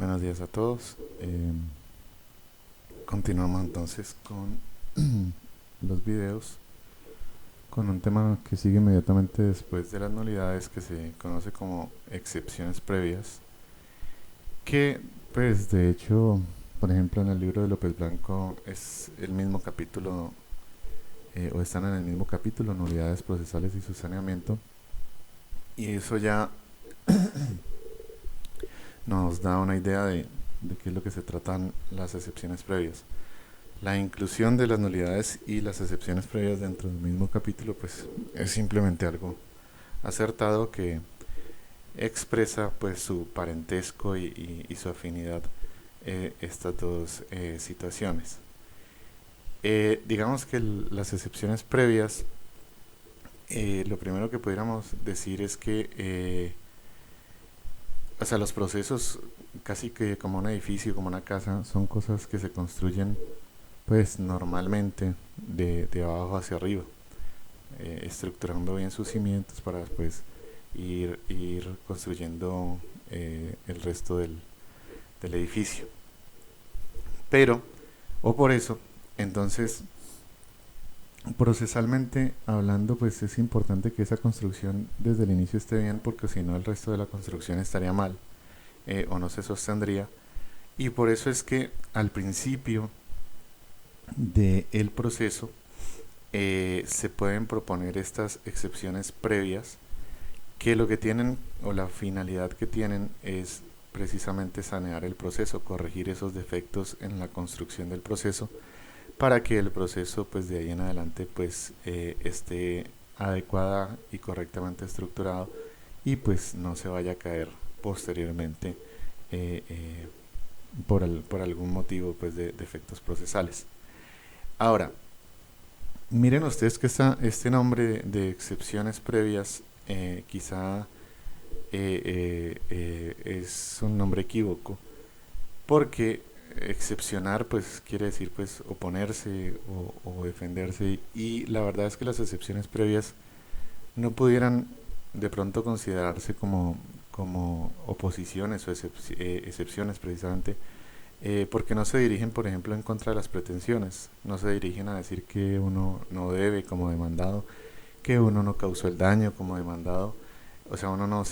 Buenos días a todos. Continuamos entonces con los videos, con un tema que sigue inmediatamente después de las nulidades, que se conoce como excepciones previas, que pues de hecho, por ejemplo, en el libro de López Blanco es el mismo capítulo, o están en el mismo capítulo, nulidades procesales y su saneamiento, y eso ya nos da una idea de qué es lo que se tratan las excepciones previas. La inclusión de las nulidades y las excepciones previas dentro del mismo capítulo pues es simplemente algo acertado que expresa pues su parentesco y su afinidad, estas dos situaciones. Digamos que las excepciones previas, lo primero que pudiéramos decir es que o sea, los procesos, casi que como un edificio, como una casa, son cosas que se construyen pues normalmente de abajo hacia arriba, estructurando bien sus cimientos para después ir construyendo el resto del edificio. Pero, o por eso, entonces, procesalmente hablando, pues es importante que esa construcción desde el inicio esté bien, porque si no el resto de la construcción estaría mal, o no se sostendría. Y por eso es que al principio del proceso se pueden proponer estas excepciones previas, que lo que tienen o la finalidad que tienen es precisamente sanear el proceso, corregir esos defectos en la construcción del proceso, para que el proceso pues de ahí en adelante pues esté adecuada y correctamente estructurado, y pues no se vaya a caer posteriormente eh, eh, por algún motivo pues de defectos procesales. Ahora, miren ustedes que este nombre de excepciones previas quizá es un nombre equívoco, porque excepcionar pues quiere decir pues oponerse o defenderse, y la verdad es que las excepciones previas no pudieran de pronto considerarse como oposiciones o excepciones precisamente, porque no se dirigen, por ejemplo, en contra de las pretensiones, no se dirigen a decir que uno no debe como demandado, que uno no causó el daño como demandado. O sea, uno no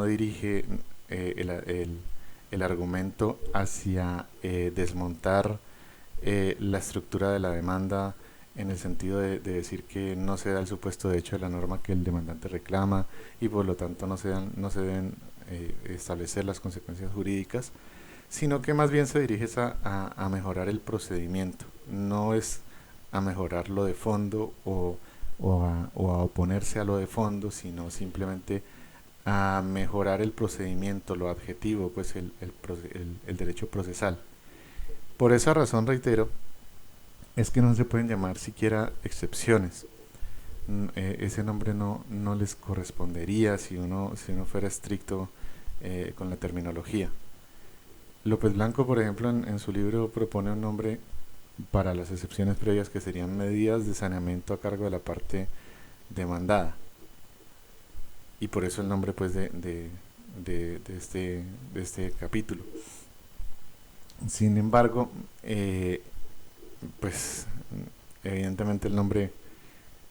dirige el argumento hacia desmontar la estructura de la demanda, en el sentido de decir que no se da el supuesto de hecho de la norma que el demandante reclama, y por lo tanto no se deben establecer las consecuencias jurídicas, sino que más bien se dirige a mejorar el procedimiento, no es a mejorarlo de fondo o a oponerse a lo de fondo, sino simplemente a mejorar el procedimiento, lo adjetivo, pues el derecho procesal. Por esa razón, reitero, es que no se pueden llamar siquiera excepciones. Ese nombre no les correspondería si uno fuera estricto con la terminología. López Blanco, por ejemplo, en su libro propone un nombre para las excepciones previas que serían medidas de saneamiento a cargo de la parte demandada, y por eso el nombre pues de este capítulo. Sin embargo, pues evidentemente el nombre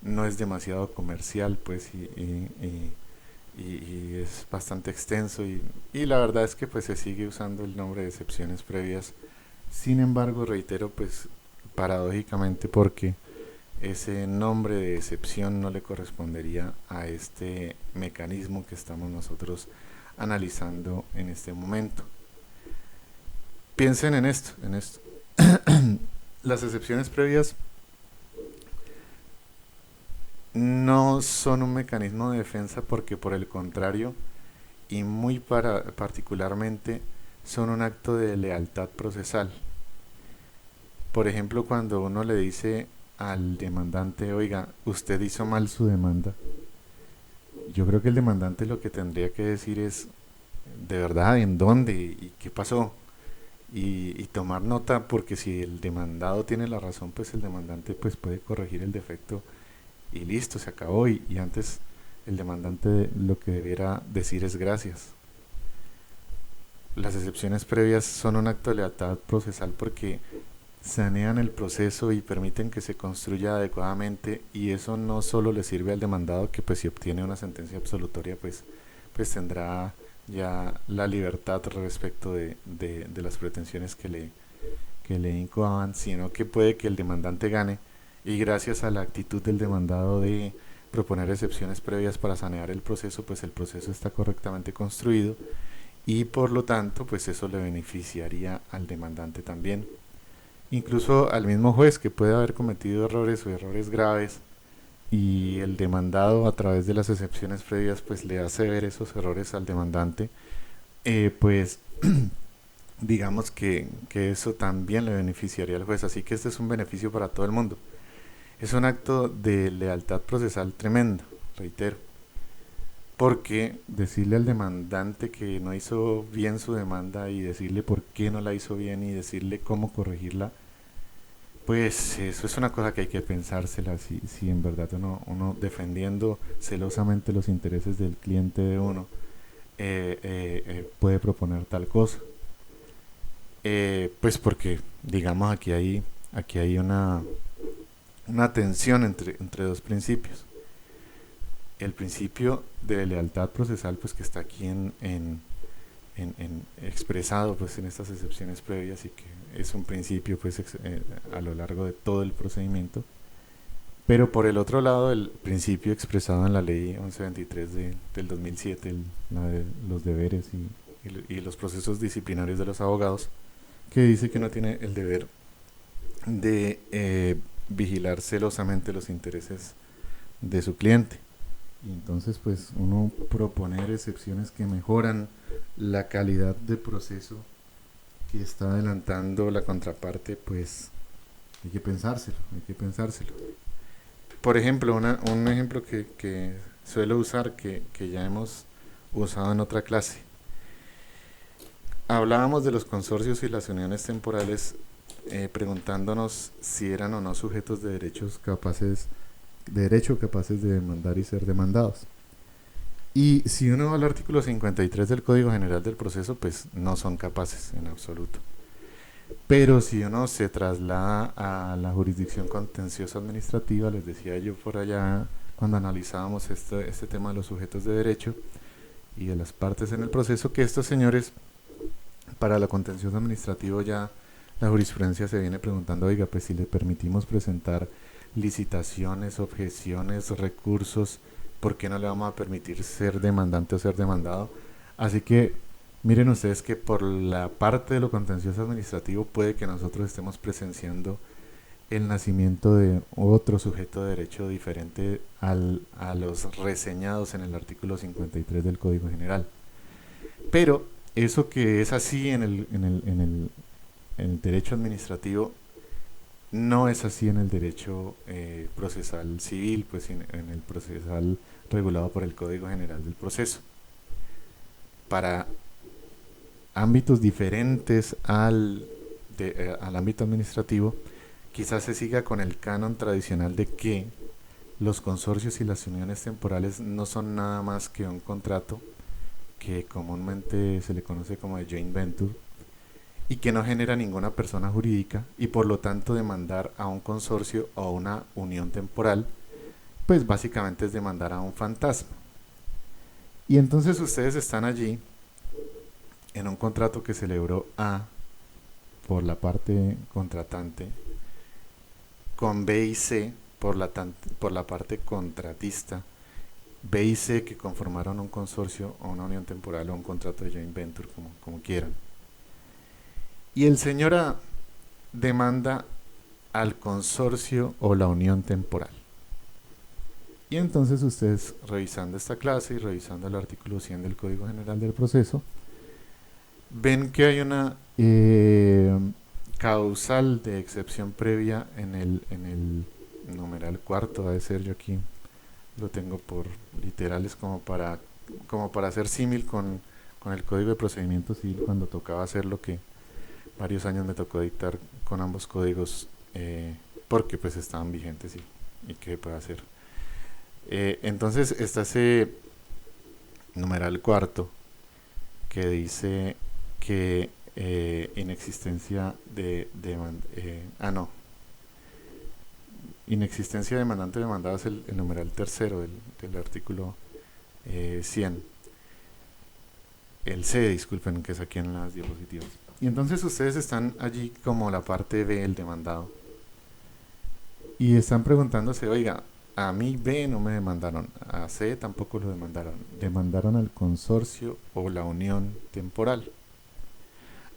no es demasiado comercial, pues y es bastante extenso, y la verdad es que pues se sigue usando el nombre de excepciones previas. Sin embargo, reitero, pues paradójicamente, porque ese nombre de excepción no le correspondería a este mecanismo que estamos nosotros analizando en este momento. Piensen en esto. Las excepciones previas no son un mecanismo de defensa, porque por el contrario, y muy particularmente, son un acto de lealtad procesal. Por ejemplo, cuando uno le dice al demandante, oiga, usted hizo mal su demanda, yo creo que el demandante lo que tendría que decir es, de verdad, ¿en dónde? ¿Y qué pasó? Y tomar nota, porque si el demandado tiene la razón, pues el demandante pues puede corregir el defecto y listo, se acabó, y antes el demandante lo que debiera decir es gracias. las excepciones previas son un acto de lealtad procesal porque sanean el proceso y permiten que se construya adecuadamente, y eso no solo le sirve al demandado, que pues si obtiene una sentencia absolutoria pues tendrá ya la libertad respecto de las pretensiones que le incoaban, sino que puede que el demandante gane, y gracias a la actitud del demandado de proponer excepciones previas para sanear el proceso, pues el proceso está correctamente construido, y por lo tanto pues eso le beneficiaría al demandante también, incluso al mismo juez, que puede haber cometido errores o errores graves, y el demandado a través de las excepciones previas pues le hace ver esos errores al demandante. Pues digamos que eso también le beneficiaría al juez, así que este es un beneficio para todo el mundo. Es un acto de lealtad procesal tremendo, reitero, porque decirle al demandante que no hizo bien su demanda y decirle por qué no la hizo bien y decirle cómo corregirla, pues eso es una cosa que hay que pensársela, si en verdad uno defendiendo celosamente los intereses del cliente de uno puede proponer tal cosa. Pues porque, digamos, aquí hay una tensión entre dos principios. El principio de lealtad procesal, pues que está aquí en expresado pues en estas excepciones previas, y que es un principio pues a lo largo de todo el procedimiento. Pero por el otro lado, el principio expresado en la ley 1123 del 2007, la de los deberes y los procesos disciplinarios de los abogados, que dice que uno tiene el deber de vigilar celosamente los intereses de su cliente. Y entonces pues uno proponer excepciones que mejoran la calidad de proceso que está adelantando la contraparte, pues hay que pensárselo, hay que pensárselo. Por ejemplo, un ejemplo que suelo usar, que ya hemos usado en otra clase. Hablábamos de los consorcios y las uniones temporales, preguntándonos si eran o no sujetos de derecho capaces de demandar y ser demandados. Y si uno va al artículo 53 del Código General del Proceso, pues no son capaces en absoluto. Pero si uno se traslada a la jurisdicción contenciosa administrativa, les decía yo por allá cuando analizábamos este tema de los sujetos de derecho y de las partes en el proceso, que estos señores, para la contencioso administrativo ya la jurisprudencia se viene preguntando, oiga, pues si le permitimos presentar licitaciones, objeciones, recursos, ¿por qué no le vamos a permitir ser demandante o ser demandado? Así que miren ustedes que por la parte de lo contencioso administrativo puede que nosotros estemos presenciando el nacimiento de otro sujeto de derecho diferente a los reseñados en el artículo 53 del Código General. Pero eso que es así en el derecho administrativo no es así en el derecho procesal civil, pues en el procesal regulado por el Código General del Proceso. Para ámbitos diferentes al ámbito administrativo, quizás se siga con el canon tradicional de que los consorcios y las uniones temporales no son nada más que un contrato que comúnmente se le conoce como de joint venture, y que no genera ninguna persona jurídica, y por lo tanto demandar a un consorcio o a una unión temporal pues básicamente es demandar a un fantasma. Y entonces ustedes están allí en un contrato que celebró A por la parte contratante con B y C por la parte contratista, B y C que conformaron un consorcio o una unión temporal o un contrato de joint venture, como quieran. Y el señor A demanda al consorcio o la unión temporal. Y entonces ustedes, revisando esta clase y revisando el artículo 100 del Código General del Proceso, ven que hay una causal de excepción previa en el numeral cuarto, ha de ser, yo aquí lo tengo por literales como para hacer símil con el Código de Procedimiento Civil, cuando tocaba hacer lo que varios años me tocó dictar con ambos códigos, porque pues estaban vigentes y qué puede hacer. Entonces está ese numeral cuarto que dice que inexistencia no, inexistencia de demandante demandado es el numeral tercero del artículo 100. El C, disculpen, que saqué en las diapositivas. Y entonces ustedes están allí como la parte B, el demandado. Y están preguntándose, oiga, a mí B no me demandaron, a C tampoco lo demandaron. Demandaron al consorcio o la unión temporal.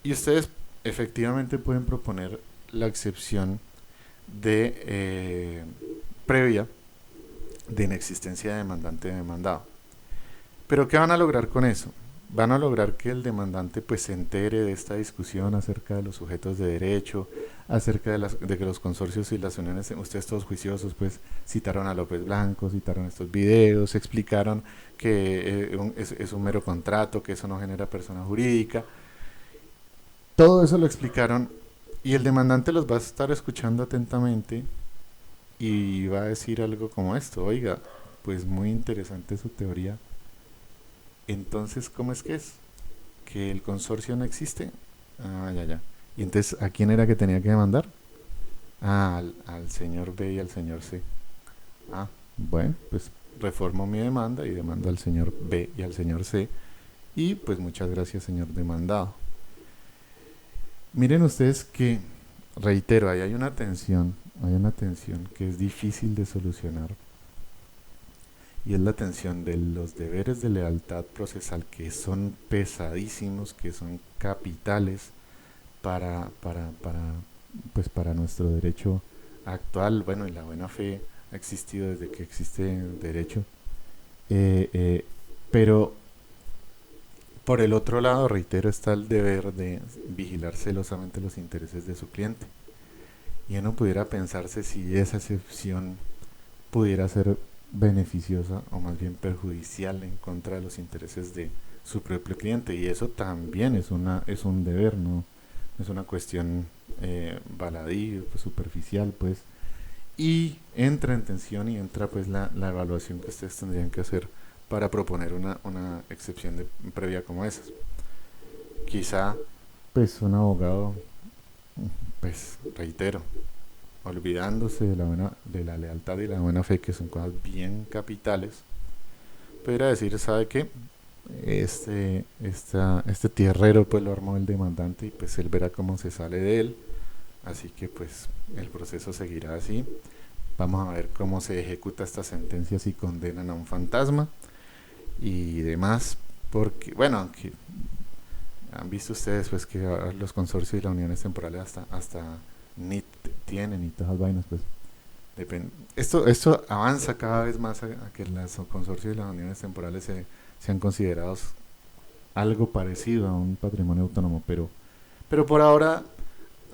Y ustedes efectivamente pueden proponer la excepción de previa de inexistencia de demandante de demandado. Pero ¿qué van a lograr con eso? Van a lograr que el demandante pues se entere de esta discusión acerca de los sujetos de derecho, acerca de que los consorcios y las uniones, ustedes todos juiciosos pues citaron a López Blanco, citaron estos videos, explicaron que es un mero contrato, que eso no genera persona jurídica. Todo eso lo explicaron y el demandante los va a estar escuchando atentamente y va a decir algo como esto, oiga, pues muy interesante su teoría. Entonces, ¿cómo es que es? ¿Que el consorcio no existe? Ah, ya, ya. ¿Y entonces a quién era que tenía que demandar? Ah, al señor B y al señor C. Ah, bueno, pues reformo mi demanda y demando al señor B y al señor C. Y pues muchas gracias, señor demandado. Miren ustedes que, reitero, ahí hay una tensión que es difícil de solucionar y es la tensión de los deberes de lealtad procesal que son pesadísimos, que son capitales pues para nuestro derecho actual. Bueno, y la buena fe ha existido desde que existe el derecho, pero por el otro lado, reitero, está el deber de vigilar celosamente los intereses de su cliente. Y uno pudiera pensarse si esa excepción pudiera ser beneficiosa o más bien perjudicial en contra de los intereses de su propio cliente. Y eso también es un deber, no es una cuestión baladí, pues, superficial, pues. Y entra en tensión y entra pues la evaluación que ustedes tendrían que hacer para proponer una excepción previa como esas. Quizá pues un abogado, pues reitero, olvidándose de la lealtad y la buena fe, que son cosas bien capitales, pudiera decir, ¿sabe qué? Este tierrero pues lo armó el demandante y pues él verá cómo se sale de él, así que pues el proceso seguirá así. Vamos a ver cómo se ejecuta esta sentencia si condenan a un fantasma y demás, porque bueno, aunque han visto ustedes pues que los consorcios y las uniones temporales hasta NIT tienen y todas las vainas, pues esto avanza cada vez más a que los consorcios y las uniones temporales sean considerados algo parecido a un patrimonio autónomo, pero por ahora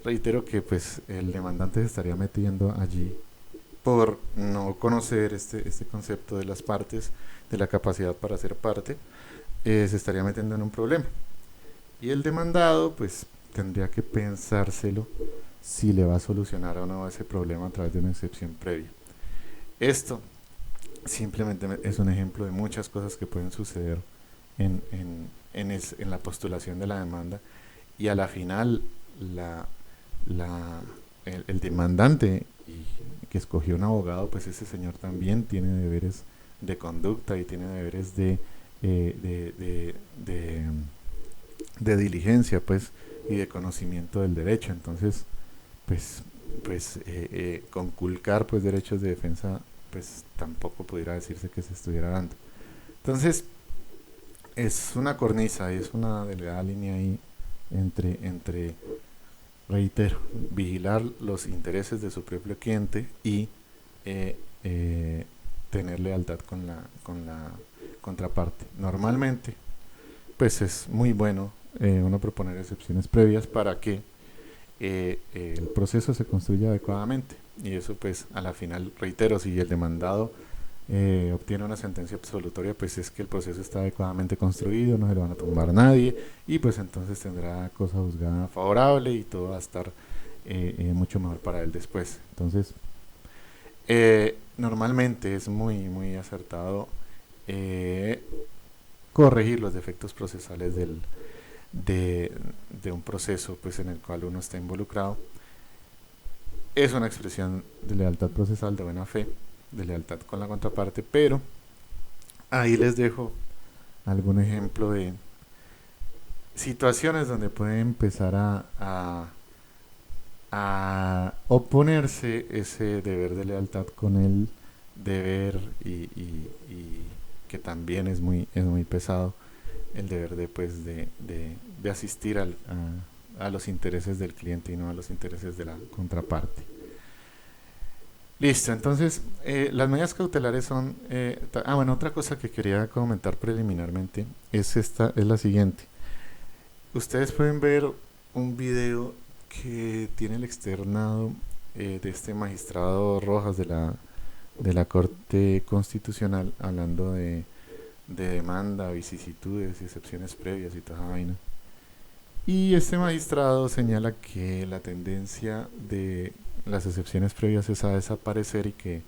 reitero que pues el demandante se estaría metiendo allí por no conocer este concepto de las partes, de la capacidad para ser parte, se estaría metiendo en un problema. Y el demandado pues tendría que pensárselo si le va a solucionar o no ese problema a través de una excepción previa. Esto simplemente es un ejemplo de muchas cosas que pueden suceder en la postulación de la demanda, y a la final el demandante que escogió un abogado, pues ese señor también tiene deberes de conducta y tiene deberes de diligencia, pues, y de conocimiento del derecho. Entonces conculcar pues derechos de defensa pues tampoco pudiera decirse que se estuviera dando. Entonces es una cornisa y es una delgada línea ahí entre reitero, vigilar los intereses de su propio cliente y tener lealtad con la contraparte. Normalmente pues es muy bueno uno proponer excepciones previas para que el proceso se construya adecuadamente, y eso pues a la final, reitero, si el demandado obtiene una sentencia absolutoria, pues es que el proceso está adecuadamente construido, no se lo van a tumbar a nadie, y pues entonces tendrá cosa juzgada favorable y todo va a estar mucho mejor para él después. Entonces normalmente es muy acertado corregir los defectos procesales de, de un proceso pues en el cual uno está involucrado, es una expresión de lealtad procesal, de buena fe, de lealtad con la contraparte, pero ahí les dejo algún ejemplo de situaciones donde puede empezar a oponerse ese deber de lealtad con el deber y que también es muy pesado, el deber de, pues, de asistir a los intereses del cliente y no a los intereses de la contraparte. Listo, entonces las medidas cautelares son... bueno, otra cosa que quería comentar preliminarmente es la siguiente. Ustedes pueden ver un video que tiene el externado de este magistrado Rojas de la Corte Constitucional hablando de demanda, vicisitudes y excepciones previas y toda esa vaina. Y este magistrado señala que la tendencia de las excepciones previas es a desaparecer y que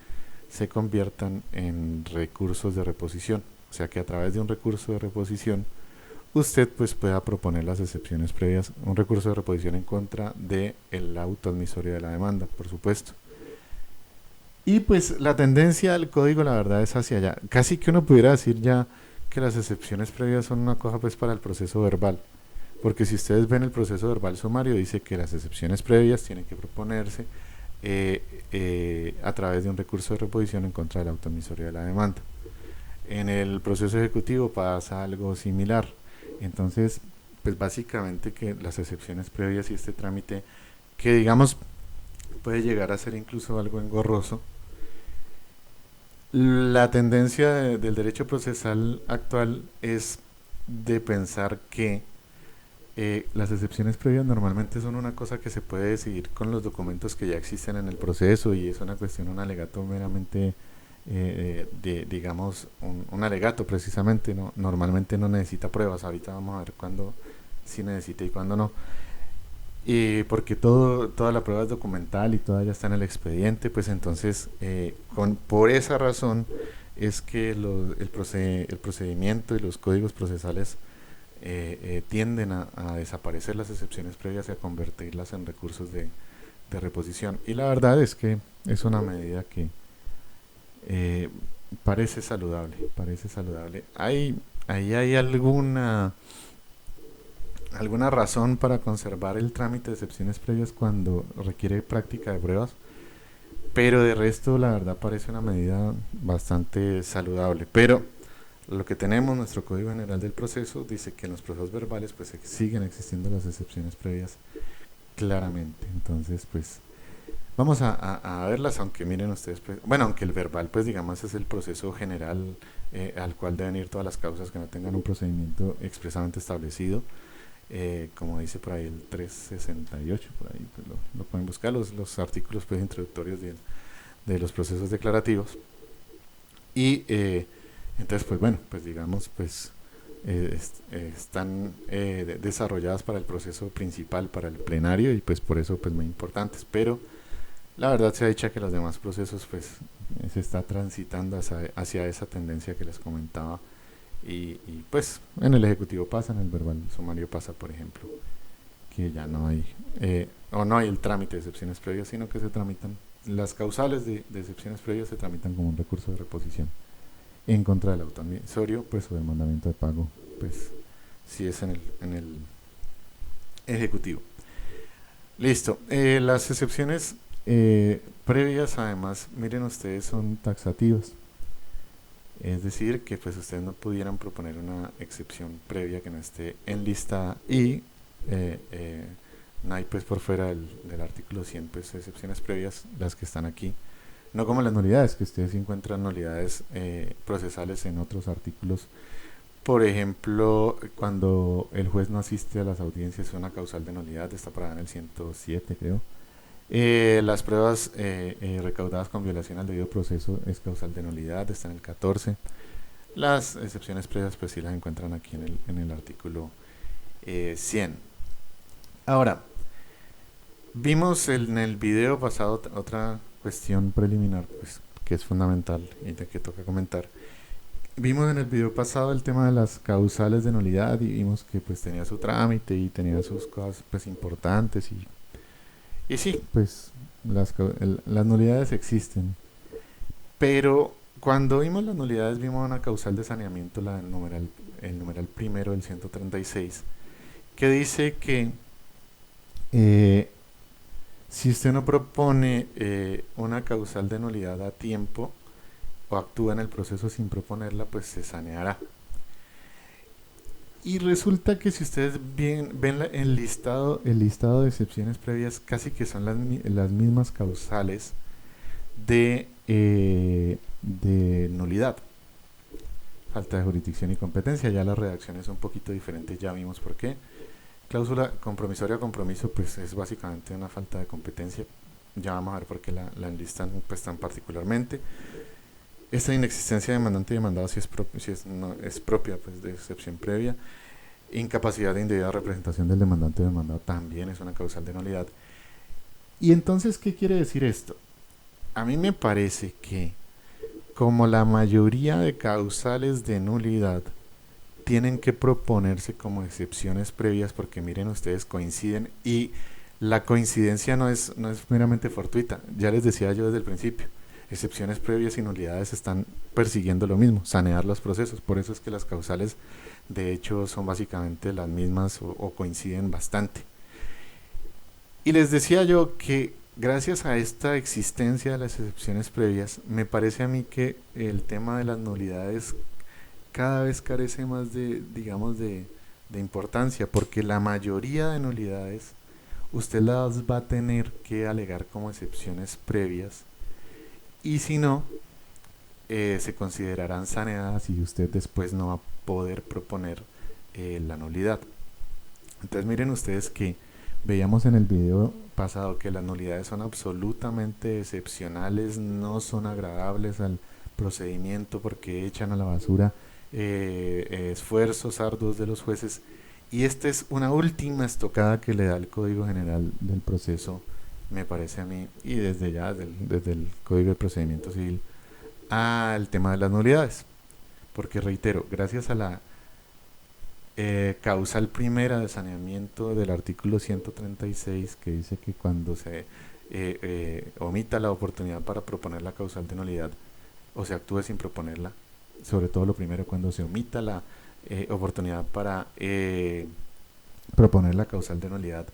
se conviertan en recursos de reposición. O sea que a través de un recurso de reposición usted pues pueda proponer las excepciones previas, un recurso de reposición en contra del auto admisorio de la demanda, por supuesto. Y pues la tendencia del código la verdad es hacia allá. Casi que uno pudiera decir ya que las excepciones previas son una cosa pues para el proceso verbal. Porque si ustedes ven el proceso verbal sumario, dice que las excepciones previas tienen que proponerse a través de un recurso de reposición en contra del auto admisorio de la demanda. En el proceso ejecutivo pasa algo similar. Entonces, pues básicamente que las excepciones previas y este trámite, que digamos puede llegar a ser incluso algo engorroso, la tendencia del derecho procesal actual es de pensar que las excepciones previas normalmente son una cosa que se puede decidir con los documentos que ya existen en el proceso y es una cuestión, un alegato meramente, digamos, un alegato precisamente, ¿no? Normalmente no necesita pruebas, ahorita vamos a ver cuándo sí necesita y cuándo no. Y porque toda la prueba es documental y toda ya está en el expediente, pues entonces, por esa razón es que el procedimiento y los códigos procesales tienden a desaparecer las excepciones previas y a convertirlas en recursos de reposición. Y la verdad es que es una medida que eh, parece saludable, parece saludable. Ahí hay alguna razón para conservar el trámite de excepciones previas cuando requiere práctica de pruebas, pero de resto la verdad parece una medida bastante saludable. Pero lo que tenemos, nuestro Código General del Proceso, dice que en los procesos verbales pues siguen existiendo las excepciones previas claramente. Entonces pues vamos a verlas, aunque miren ustedes, pues, bueno, aunque el verbal pues digamos es el proceso general al cual deben ir todas las causas que no tengan un procedimiento expresamente establecido. Como dice por ahí el 368, por ahí pues lo pueden buscar, los artículos pues introductorios de los procesos declarativos. Y entonces pues bueno, pues digamos pues están desarrolladas para el proceso principal, para el plenario, y pues por eso pues muy importantes, pero la verdad se ha dicho que los demás procesos pues se está transitando hacia esa tendencia que les comentaba y pues en el ejecutivo pasa, en el verbal sumario pasa, por ejemplo, que ya no hay o no hay el trámite de excepciones previas, sino que se tramitan las causales de excepciones previas, se tramitan como un recurso de reposición en contra del auto admisorio pues o del mandamiento de pago, pues si es en el ejecutivo. Listo. Las excepciones previas, además, miren ustedes, son taxativas. Es decir, que pues ustedes no pudieran proponer una excepción previa que no esté enlistada y no hay pues por fuera del artículo 100 pues excepciones previas, las que están aquí. No como las nulidades, que ustedes encuentran nulidades procesales en otros artículos. Por ejemplo, cuando el juez no asiste a las audiencias, es una causal de nulidad, destapada en el 107, creo. Las pruebas recaudadas con violación al debido proceso es causal de nulidad, está en el 14. Las excepciones previas pues sí las encuentran aquí en el artículo 100. Ahora, vimos en el video pasado otra cuestión preliminar pues, que es fundamental y de que toca comentar, Vimos en el video pasado el tema de las causales de nulidad y vimos que pues tenía su trámite y tenía sus cosas pues importantes y sí, pues las nulidades existen. Pero cuando vimos las nulidades vimos una causal de saneamiento, el numeral primero del 136, que dice que eh, si usted no propone una causal de nulidad a tiempo o actúa en el proceso sin proponerla, pues se saneará. Y resulta que si ustedes ven el listado de excepciones previas, casi que son las mismas causales de nulidad. Falta de jurisdicción y competencia, ya la redacción es un poquito diferente, ya vimos por qué. Cláusula compromisoria o compromiso, pues es básicamente una falta de competencia. Ya vamos a ver por qué la enlistan pues tan particularmente. Esta inexistencia de demandante y demandado si no, es propia pues, de excepción previa. Incapacidad de indebida representación del demandante o demandado también es una causal de nulidad. Y entonces, ¿qué quiere decir esto? A mí me parece que como la mayoría de causales de nulidad tienen que proponerse como excepciones previas porque miren ustedes coinciden y la coincidencia no es meramente fortuita. Ya les decía yo desde el principio, excepciones previas y nulidades están persiguiendo lo mismo, sanear los procesos. Por eso es que las causales de hecho son básicamente las mismas o coinciden bastante. Y les decía yo que gracias a esta existencia de las excepciones previas, me parece a mí que el tema de las nulidades cada vez carece más de, digamos, de importancia, porque la mayoría de nulidades usted las va a tener que alegar como excepciones previas y si no, se considerarán saneadas y usted después no va a poder proponer la nulidad. Entonces miren ustedes que veíamos en el video pasado que las nulidades son absolutamente excepcionales, no son agradables al procedimiento porque echan a la basura esfuerzos arduos de los jueces y esta es una última estocada que le da el Código General del Proceso, me parece a mí, y desde ya, desde el Código de Procedimiento Civil, al tema de las nulidades. Porque reitero, gracias a la causal primera de saneamiento del artículo 136 que dice que cuando se omita la oportunidad para proponer la causal de nulidad o se actúe sin proponerla, sobre todo lo primero, cuando se omita la oportunidad para proponer la causal de nulidad,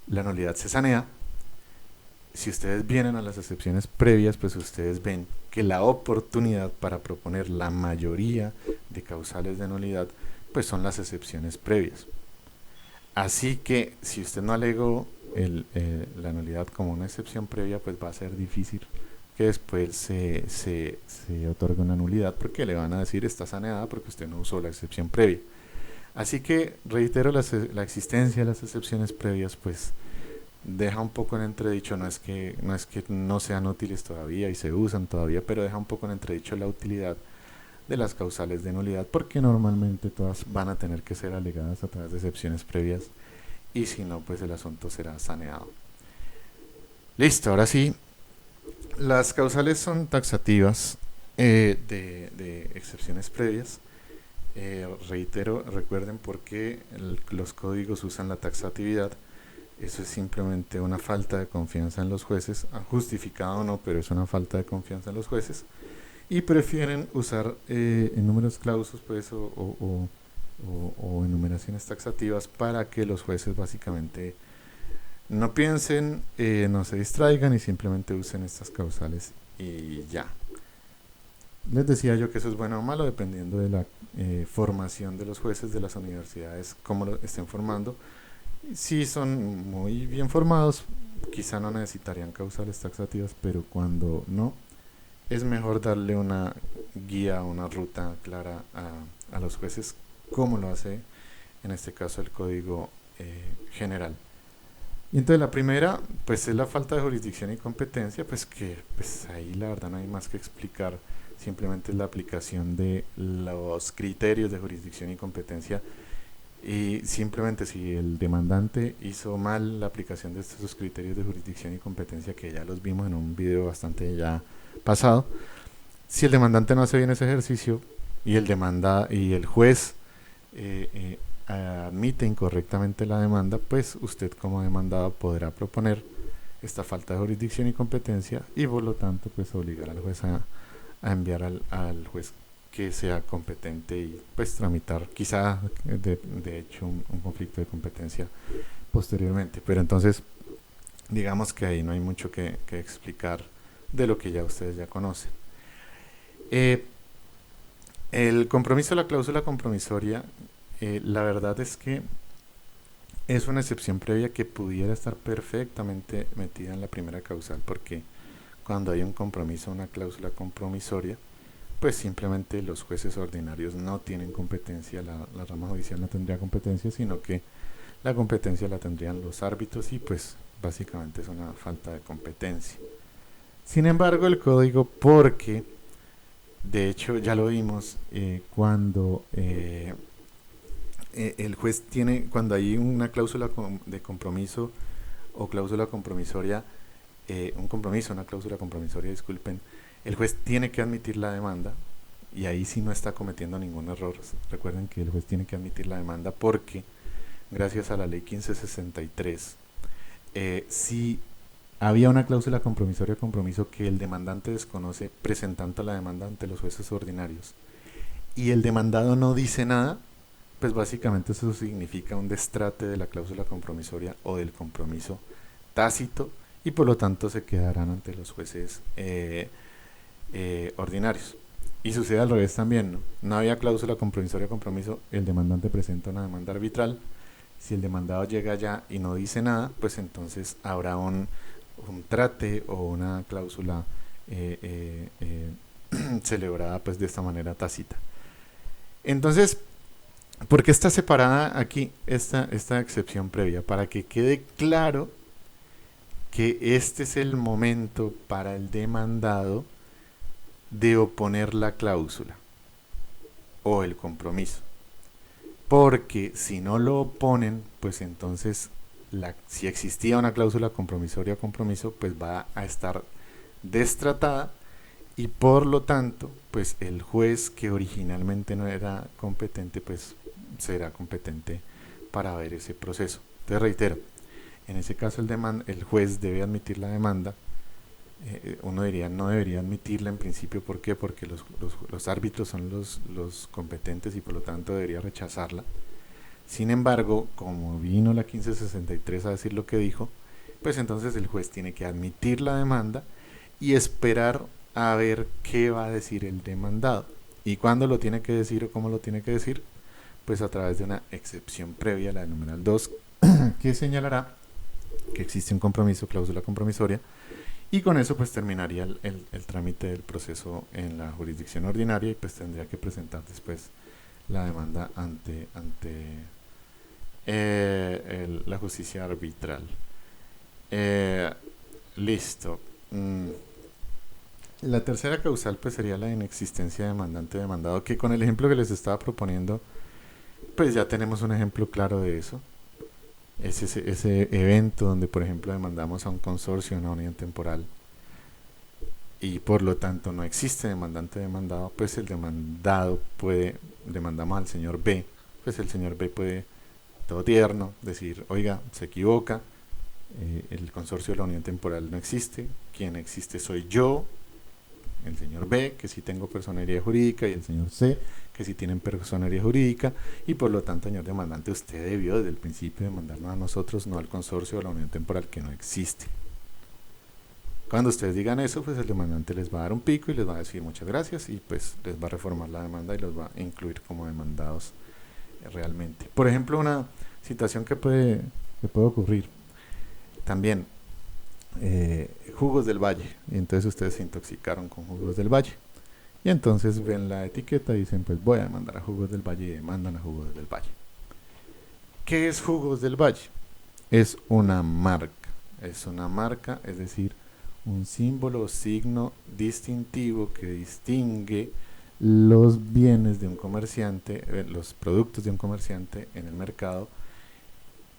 la nulidad se sanea. Si ustedes vienen a las excepciones previas, pues ustedes ven que la oportunidad para proponer la mayoría de causales de nulidad pues son las excepciones previas. Así que si usted no alegó la nulidad como una excepción previa, pues va a ser difícil que después se otorgue una nulidad porque le van a decir está saneada porque usted no usó la excepción previa. Así que reitero la existencia de las excepciones previas pues deja un poco en entredicho, no es que no sean útiles todavía y se usan todavía, pero deja un poco en entredicho la utilidad de las causales de nulidad porque normalmente todas van a tener que ser alegadas a través de excepciones previas y si no pues el asunto será saneado. Listo, ahora sí, las causales son taxativas de excepciones previas. Reitero, recuerden por qué los códigos usan la taxatividad. Eso es simplemente una falta de confianza en los jueces, justificado o no, pero es una falta de confianza en los jueces y prefieren usar números clausos pues, o enumeraciones taxativas para que los jueces básicamente no piensen, no se distraigan y simplemente usen estas causales y ya. Les decía yo que eso es bueno o malo dependiendo de la formación de los jueces de las universidades, cómo lo estén formando. Si son muy bien formados, quizá no necesitarían causales taxativas, pero cuando no, es mejor darle una guía, una ruta clara a los jueces, como lo hace en este caso el Código General. Y entonces la primera, pues es la falta de jurisdicción y competencia, pues que pues ahí la verdad no hay más que explicar, simplemente es la aplicación de los criterios de jurisdicción y competencia y simplemente si el demandante hizo mal la aplicación de estos criterios de jurisdicción y competencia, que ya los vimos en un video bastante ya pasado, si el demandante no hace bien ese ejercicio, y el juez admite incorrectamente la demanda, pues usted como demandado podrá proponer esta falta de jurisdicción y competencia y por lo tanto pues obligar al juez a enviar al juez que sea competente y pues tramitar quizá de hecho un conflicto de competencia posteriormente. Pero entonces digamos que ahí no hay mucho que explicar de lo que ya ustedes ya conocen. Eh, el compromiso, la cláusula compromisoria, la verdad es que es una excepción previa que pudiera estar perfectamente metida en la primera causal, porque cuando hay un compromiso, una cláusula compromisoria, pues simplemente los jueces ordinarios no tienen competencia, la rama judicial no tendría competencia, sino que la competencia la tendrían los árbitros y pues básicamente es una falta de competencia. Sin embargo, el código, porque de hecho ya lo vimos cuando el juez tiene, cuando hay una cláusula de compromiso o cláusula compromisoria, un compromiso, una cláusula compromisoria, disculpen, el juez tiene que admitir la demanda y ahí sí no está cometiendo ningún error. Recuerden que el juez tiene que admitir la demanda porque gracias a la ley 1563, si había una cláusula compromisoria o compromiso que el demandante desconoce presentando la demanda ante los jueces ordinarios y el demandado no dice nada, pues básicamente eso significa un destrate de la cláusula compromisoria o del compromiso tácito y por lo tanto se quedarán ante los jueces ordinarios. Y sucede al revés también, ¿no? No había cláusula compromisoria o compromiso, el demandante presenta una demanda arbitral. Si el demandado llega allá y no dice nada, pues entonces habrá un trate o una cláusula celebrada pues de esta manera tácita. Entonces, ¿por qué está separada aquí esta excepción previa? Para que quede claro que este es el momento para el demandado de oponer la cláusula o el compromiso. Porque si no lo oponen, pues entonces si existía una cláusula compromisoria o compromiso, pues va a estar destratada y por lo tanto, pues el juez que originalmente no era competente, pues será competente para ver ese proceso. Entonces reitero, en ese caso el juez debe admitir la demanda. Uno diría no debería admitirla en principio, ¿por qué? Porque los árbitros son los competentes y por lo tanto debería rechazarla. Sin embargo, como vino la 1563 a decir lo que dijo, pues entonces el juez tiene que admitir la demanda y esperar a ver qué va a decir el demandado. ¿Y cuándo lo tiene que decir o cómo lo tiene que decir? Pues a través de una excepción previa, la del numeral 2, que señalará que existe un compromiso, cláusula compromisoria, y con eso pues terminaría el trámite del proceso en la jurisdicción ordinaria y pues tendría que presentar después la demanda ante la justicia arbitral. Listo. La tercera causal pues sería la inexistencia de demandante-demandado, que con el ejemplo que les estaba proponiendo pues ya tenemos un ejemplo claro de eso. Es ese evento donde por ejemplo demandamos a un consorcio, una unidad temporal, y por lo tanto no existe demandante-demandado, pues el demandado demandamos al señor B, pues el señor B puede, todo tierno, decir, oiga, se equivoca, el consorcio de la unión temporal no existe, quien existe soy yo, el señor B, que sí tengo personería jurídica, y el señor C, que sí tienen personería jurídica, y por lo tanto, señor demandante, usted debió desde el principio demandarnos a nosotros, no al consorcio de la unión temporal que no existe. Cuando ustedes digan eso, pues el demandante les va a dar un pico y les va a decir muchas gracias y pues les va a reformar la demanda y los va a incluir como demandados realmente. Por ejemplo, una situación que puede ocurrir también, jugos del valle, y entonces ustedes se intoxicaron con jugos del valle y entonces ven la etiqueta y dicen pues voy a demandar a Jugos del Valle y demandan a Jugos del Valle. ¿Qué es Jugos del Valle? Es una marca, es decir, un símbolo o signo distintivo que distingue los bienes de un comerciante, los productos de un comerciante en el mercado,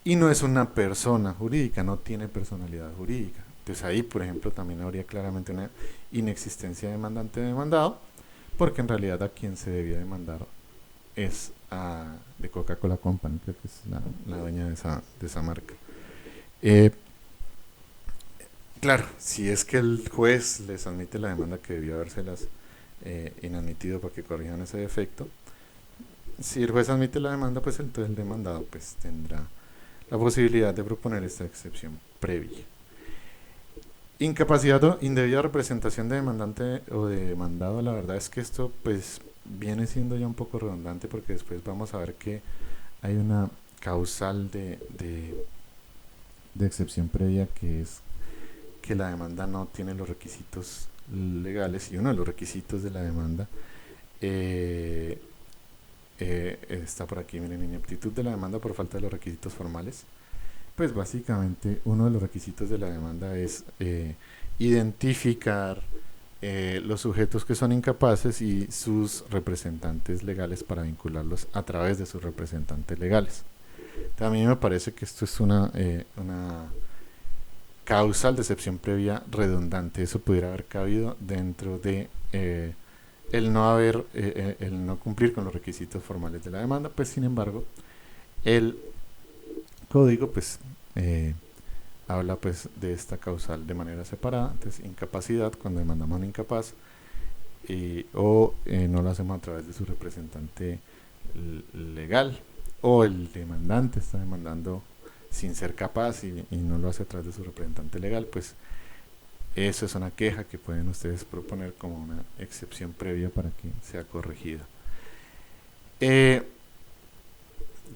y no es una persona jurídica, no tiene personalidad jurídica. Entonces ahí, por ejemplo, también habría claramente una inexistencia de demandante-demandado, porque en realidad a quien se debía demandar es de Coca-Cola Company, creo que es la dueña de esa marca. Eh, claro, si es que el juez les admite la demanda que debió habérselas inadmitido para que corrijan ese defecto, si el juez admite la demanda, pues entonces el demandado pues tendrá la posibilidad de proponer esta excepción previa. Incapacidad o indebida representación de demandante o de demandado, la verdad es que esto pues viene siendo ya un poco redundante porque después vamos a ver que hay una causal de excepción previa que es que la demanda no tiene los requisitos legales y uno de los requisitos de la demanda eh, está por aquí, miren, ineptitud de la demanda por falta de los requisitos formales. Pues básicamente uno de los requisitos de la demanda es identificar los sujetos que son incapaces y sus representantes legales para vincularlos a través de sus representantes legales. A mí me parece que esto es una causal de excepción previa redundante. Eso pudiera haber cabido dentro de el no cumplir con los requisitos formales de la demanda. Pues sin embargo, el código pues habla pues de esta causal de manera separada. Entonces, incapacidad cuando demandamos a un incapaz o no lo hacemos a través de su representante legal, o el demandante está demandando sin ser capaz y no lo hace a través de su representante legal, pues eso es una queja que pueden ustedes proponer como una excepción previa para que sea corregida. Eh,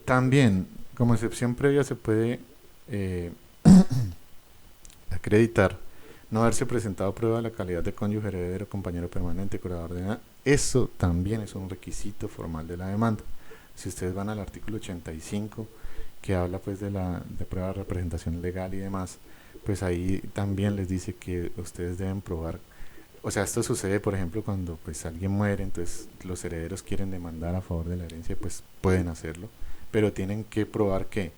También, como excepción previa, se puede acreditar no haberse presentado prueba de la calidad de cónyuge, heredero, compañero permanente, curador de edad. Eso también es un requisito formal de la demanda. Si ustedes van al artículo 85, que habla pues de prueba de representación legal y demás, pues ahí también les dice que ustedes deben probar. O sea, esto sucede, por ejemplo, cuando pues alguien muere, entonces los herederos quieren demandar a favor de la herencia, pues pueden hacerlo, pero tienen que probar que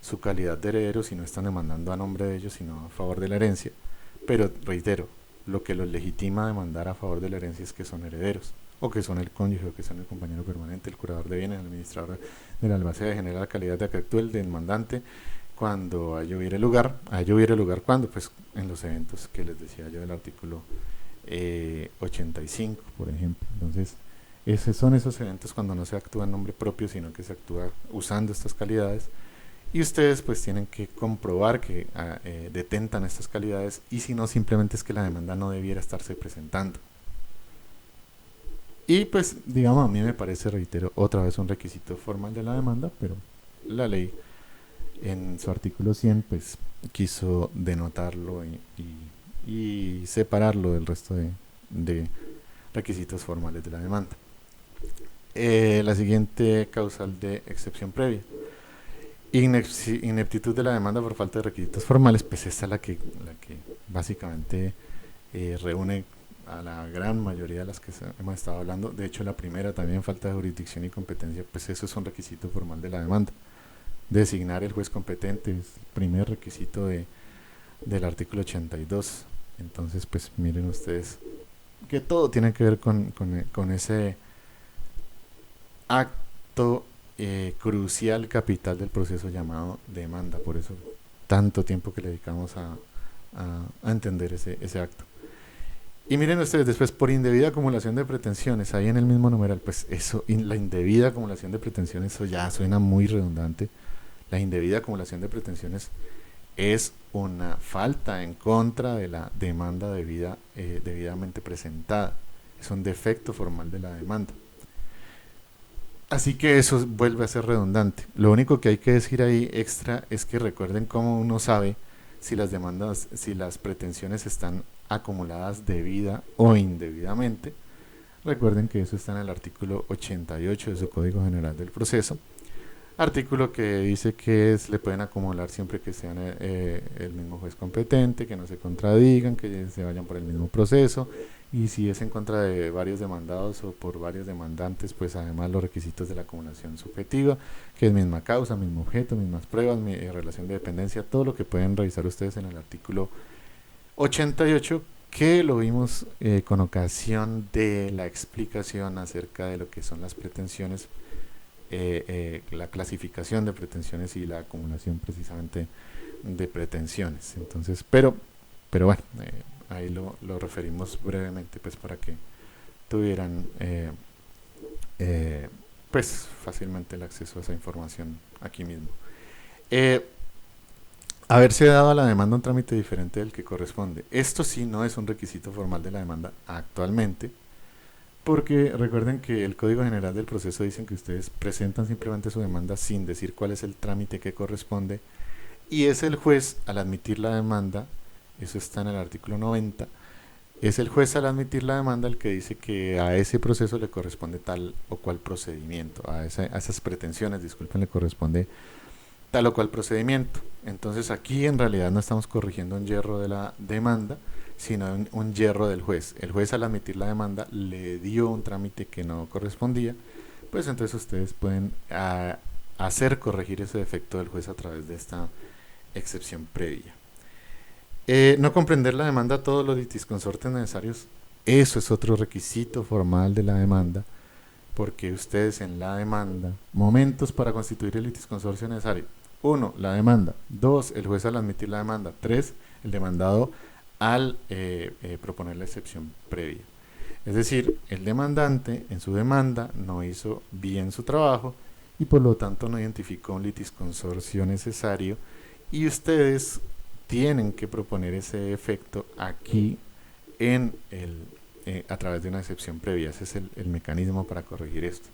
su calidad de heredero, si no están demandando a nombre de ellos, sino a favor de la herencia. Pero reitero, lo que los legitima a demandar a favor de la herencia es que son herederos, o que son el cónyuge, o que son el compañero permanente, el curador de bienes, el administrador de la albacea, general la calidad de acto del demandante cuando a ello hubiera lugar. A ello hubiera lugar cuando, pues en los eventos que les decía yo del artículo 85, por ejemplo. Entonces, esos son esos eventos cuando no se actúa en nombre propio, sino que se actúa usando estas calidades. Y ustedes pues tienen que comprobar que detentan estas calidades, y si no, simplemente es que la demanda no debiera estarse presentando. Y pues, digamos, a mí me parece, reitero, otra vez un requisito formal de la demanda, pero la ley en su artículo 100 pues quiso denotarlo y separarlo del resto de requisitos formales de la demanda. La siguiente causal de excepción previa. Ineptitud de la demanda por falta de requisitos formales, pues esta es la que básicamente reúne a la gran mayoría de las que hemos estado hablando. De hecho, la primera también, falta de jurisdicción y competencia, pues eso es un requisito formal de la demanda. Designar el juez competente es el primer requisito del artículo 82. Entonces, pues miren ustedes que todo tiene que ver con ese acto crucial, capital del proceso llamado demanda. Por eso tanto tiempo que le dedicamos a entender ese acto. Y miren ustedes, después, por indebida acumulación de pretensiones, ahí en el mismo numeral, pues eso, la indebida acumulación de pretensiones, eso ya suena muy redundante. La indebida acumulación de pretensiones es una falta en contra de la demanda debidamente presentada. Es un defecto formal de la demanda. Así que eso vuelve a ser redundante. Lo único que hay que decir ahí extra es que recuerden cómo uno sabe si las demandas, si las pretensiones están acumuladas debida o indebidamente. Recuerden que eso está en el artículo 88 de su Código General del Proceso. Artículo que dice que le pueden acumular siempre que sean el mismo juez competente, que no se contradigan, que se vayan por el mismo proceso, y si es en contra de varios demandados o por varios demandantes, pues además los requisitos de la acumulación subjetiva, que es misma causa, mismo objeto, mismas pruebas, relación de dependencia, todo lo que pueden revisar ustedes en el artículo 88, que lo vimos con ocasión de la explicación acerca de lo que son las pretensiones, la clasificación de pretensiones y la acumulación precisamente de pretensiones. Entonces, pero bueno, ahí lo referimos brevemente pues para que tuvieran pues fácilmente el acceso a esa información aquí mismo. Eh, Haberse dado a la demanda un trámite diferente del que corresponde. Esto sí no es un requisito formal de la demanda actualmente, porque recuerden que el Código General del Proceso dice que ustedes presentan simplemente su demanda sin decir cuál es el trámite que corresponde, y es el juez al admitir la demanda, eso está en el artículo 90, es el juez al admitir la demanda el que dice que a ese proceso le corresponde tal o cual procedimiento, a esas pretensiones, disculpen, le corresponde tal o cual procedimiento. Entonces aquí en realidad no estamos corrigiendo un yerro de la demanda, sino un yerro del juez. El juez al admitir la demanda le dio un trámite que no correspondía, pues entonces ustedes pueden hacer corregir ese defecto del juez a través de esta excepción previa. No comprender la demanda a todos los litisconsortes necesarios, eso es otro requisito formal de la demanda, porque ustedes en la demanda, momentos para constituir el litisconsorcio necesario: 1. La demanda. 2. El juez al admitir la demanda. 3. El demandado al proponer la excepción previa. Es decir, el demandante en su demanda no hizo bien su trabajo y por lo tanto no identificó un litisconsorcio necesario, y ustedes tienen que proponer ese efecto aquí en a través de una excepción previa. Ese es el mecanismo para corregir esto.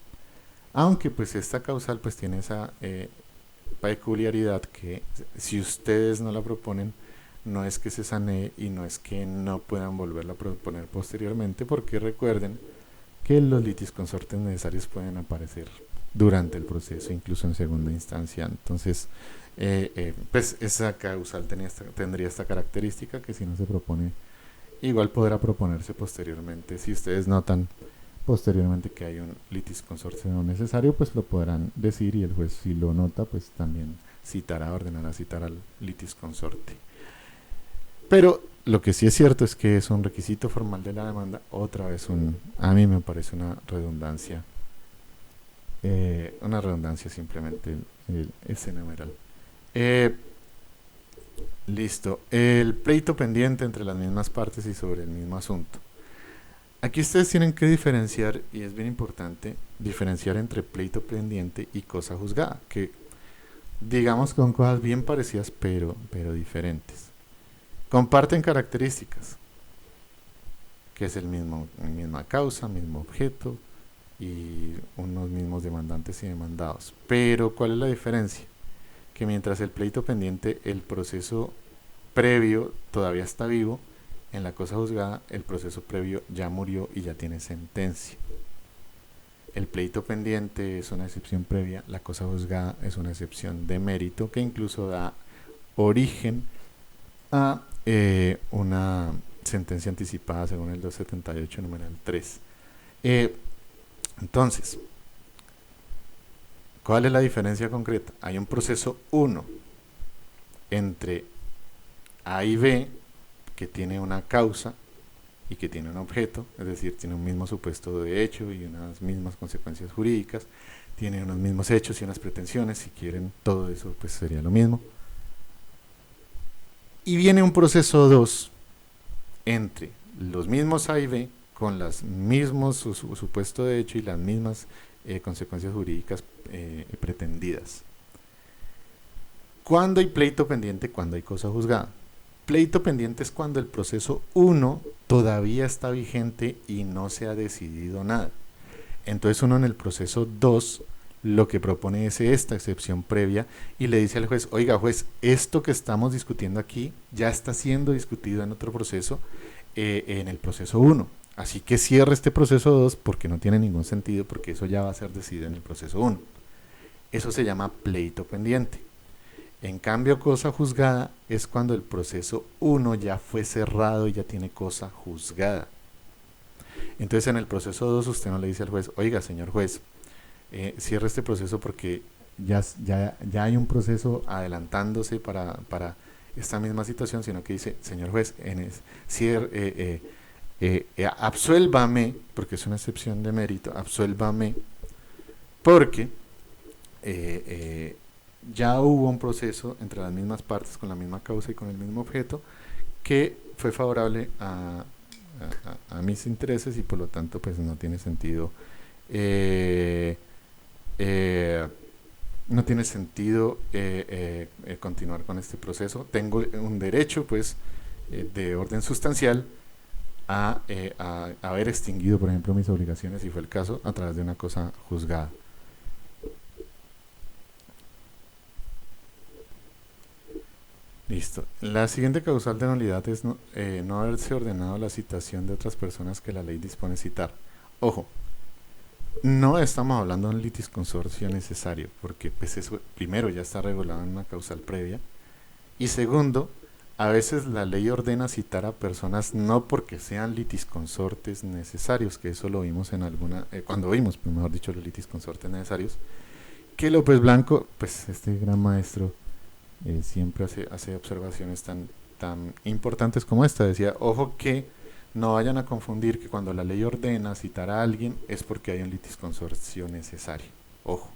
Aunque pues esta causal pues tiene esa peculiaridad que si ustedes no la proponen, no es que se sanee y no es que no puedan volverla a proponer posteriormente, porque recuerden que los litisconsortes necesarios pueden aparecer durante el proceso, incluso en segunda instancia. Entonces, pues esa causal tendría esta característica, que si no se propone, igual podrá proponerse posteriormente. Si ustedes notan posteriormente que hay un litisconsorcio no necesario, pues lo podrán decir, y el juez, si lo nota, pues también ordenará citar al litisconsorte. Pero lo que sí es cierto es que es un requisito formal de la demanda. Otra vez a mí me parece una redundancia simplemente ese numeral. Listo. El pleito pendiente entre las mismas partes y sobre el mismo asunto. Aquí ustedes tienen que diferenciar, y es bien importante diferenciar entre pleito pendiente y cosa juzgada, que digamos con cosas bien parecidas pero diferentes. Comparten características, que es misma causa, mismo objeto y unos mismos demandantes y demandados. Pero ¿cuál es la diferencia? Que mientras el pleito pendiente, el proceso previo todavía está vivo, en la cosa juzgada el proceso previo ya murió y ya tiene sentencia. El pleito pendiente es una excepción previa, la cosa juzgada es una excepción de mérito que incluso da origen a una sentencia anticipada según el 278 numeral 3. Entonces, ¿cuál es la diferencia concreta? Hay un proceso 1 entre A y B que tiene una causa y que tiene un objeto, es decir, tiene un mismo supuesto de hecho y unas mismas consecuencias jurídicas, tiene unos mismos hechos y unas pretensiones, si quieren todo eso pues sería lo mismo. Y viene un proceso 2 entre los mismos A y B con los mismos supuesto de hecho y las mismas consecuencias jurídicas pretendidas. ¿Cuándo hay pleito pendiente? Cuando hay cosa juzgada. Pleito pendiente es cuando el proceso 1 todavía está vigente y no se ha decidido nada. Entonces uno en el proceso 2 lo que propone es esta excepción previa y le dice al juez: oiga juez, esto que estamos discutiendo aquí ya está siendo discutido en otro proceso, en el proceso 1. Así que cierre este proceso 2 porque no tiene ningún sentido, porque eso ya va a ser decidido en el proceso 1. Eso se llama pleito pendiente. En cambio, cosa juzgada es cuando el proceso 1 ya fue cerrado y ya tiene cosa juzgada. Entonces en el proceso 2 usted no le dice al juez: oiga señor juez, cierre este proceso porque ya hay un proceso adelantándose para esta misma situación, sino que dice, señor juez, absuélvame, porque es una excepción de mérito, absuélvame, porque eh, eh, ya hubo un proceso entre las mismas partes, con la misma causa y con el mismo objeto, que fue favorable a mis intereses y por lo tanto pues no tiene sentido eh, eh, no tiene sentido continuar con este proceso. Tengo un derecho pues de orden sustancial a haber extinguido, por ejemplo, mis obligaciones, si fue el caso, a través de una cosa juzgada. Listo. La siguiente causal de nulidad es no haberse ordenado la citación de otras personas que la ley dispone citar. Ojo, no estamos hablando de un litisconsorcio necesario, porque pues eso primero ya está regulado en una causal previa, y segundo, a veces la ley ordena citar a personas no porque sean litisconsortes necesarios, que eso lo vimos en alguna, cuando vimos, pues, mejor dicho, los litisconsortes necesarios, que López Blanco, pues este gran maestro, siempre hace observaciones tan importantes como esta. Decía, ojo que no vayan a confundir que cuando la ley ordena citar a alguien es porque hay un litisconsorcio necesario. Ojo.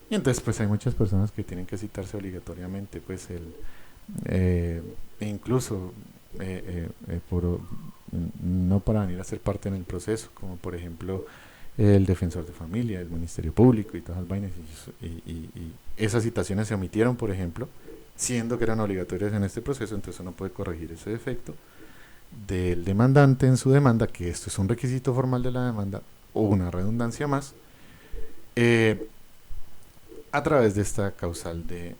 Y entonces pues hay muchas personas que tienen que citarse obligatoriamente, pues incluso no para venir a ser parte en el proceso, como por ejemplo el defensor de familia, el Ministerio Público y todas las vainas. Y esas citaciones se omitieron, por ejemplo, siendo que eran obligatorias en este proceso, entonces uno puede corregir ese defecto del demandante en su demanda, que esto es un requisito formal de la demanda o una redundancia más, eh, a través de esta causal de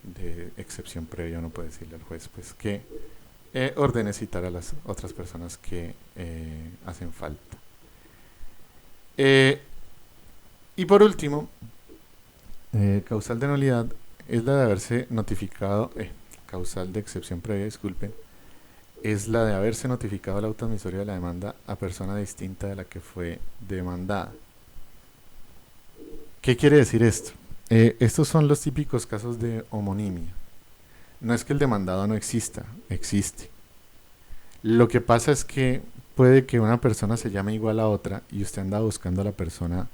excepción previa. Uno puede decirle al juez pues que ordene citar a las otras personas que hacen falta. Y por último, causal de nulidad es la de haberse notificado, causal de excepción previa, disculpen, es la de haberse notificado la auto admisoria de la demanda a persona distinta de la que fue demandada. ¿Qué quiere decir esto? Estos son los típicos casos de homonimia. No es que el demandado no exista, existe. Lo que pasa es que puede que una persona se llame igual a otra y usted anda buscando a la persona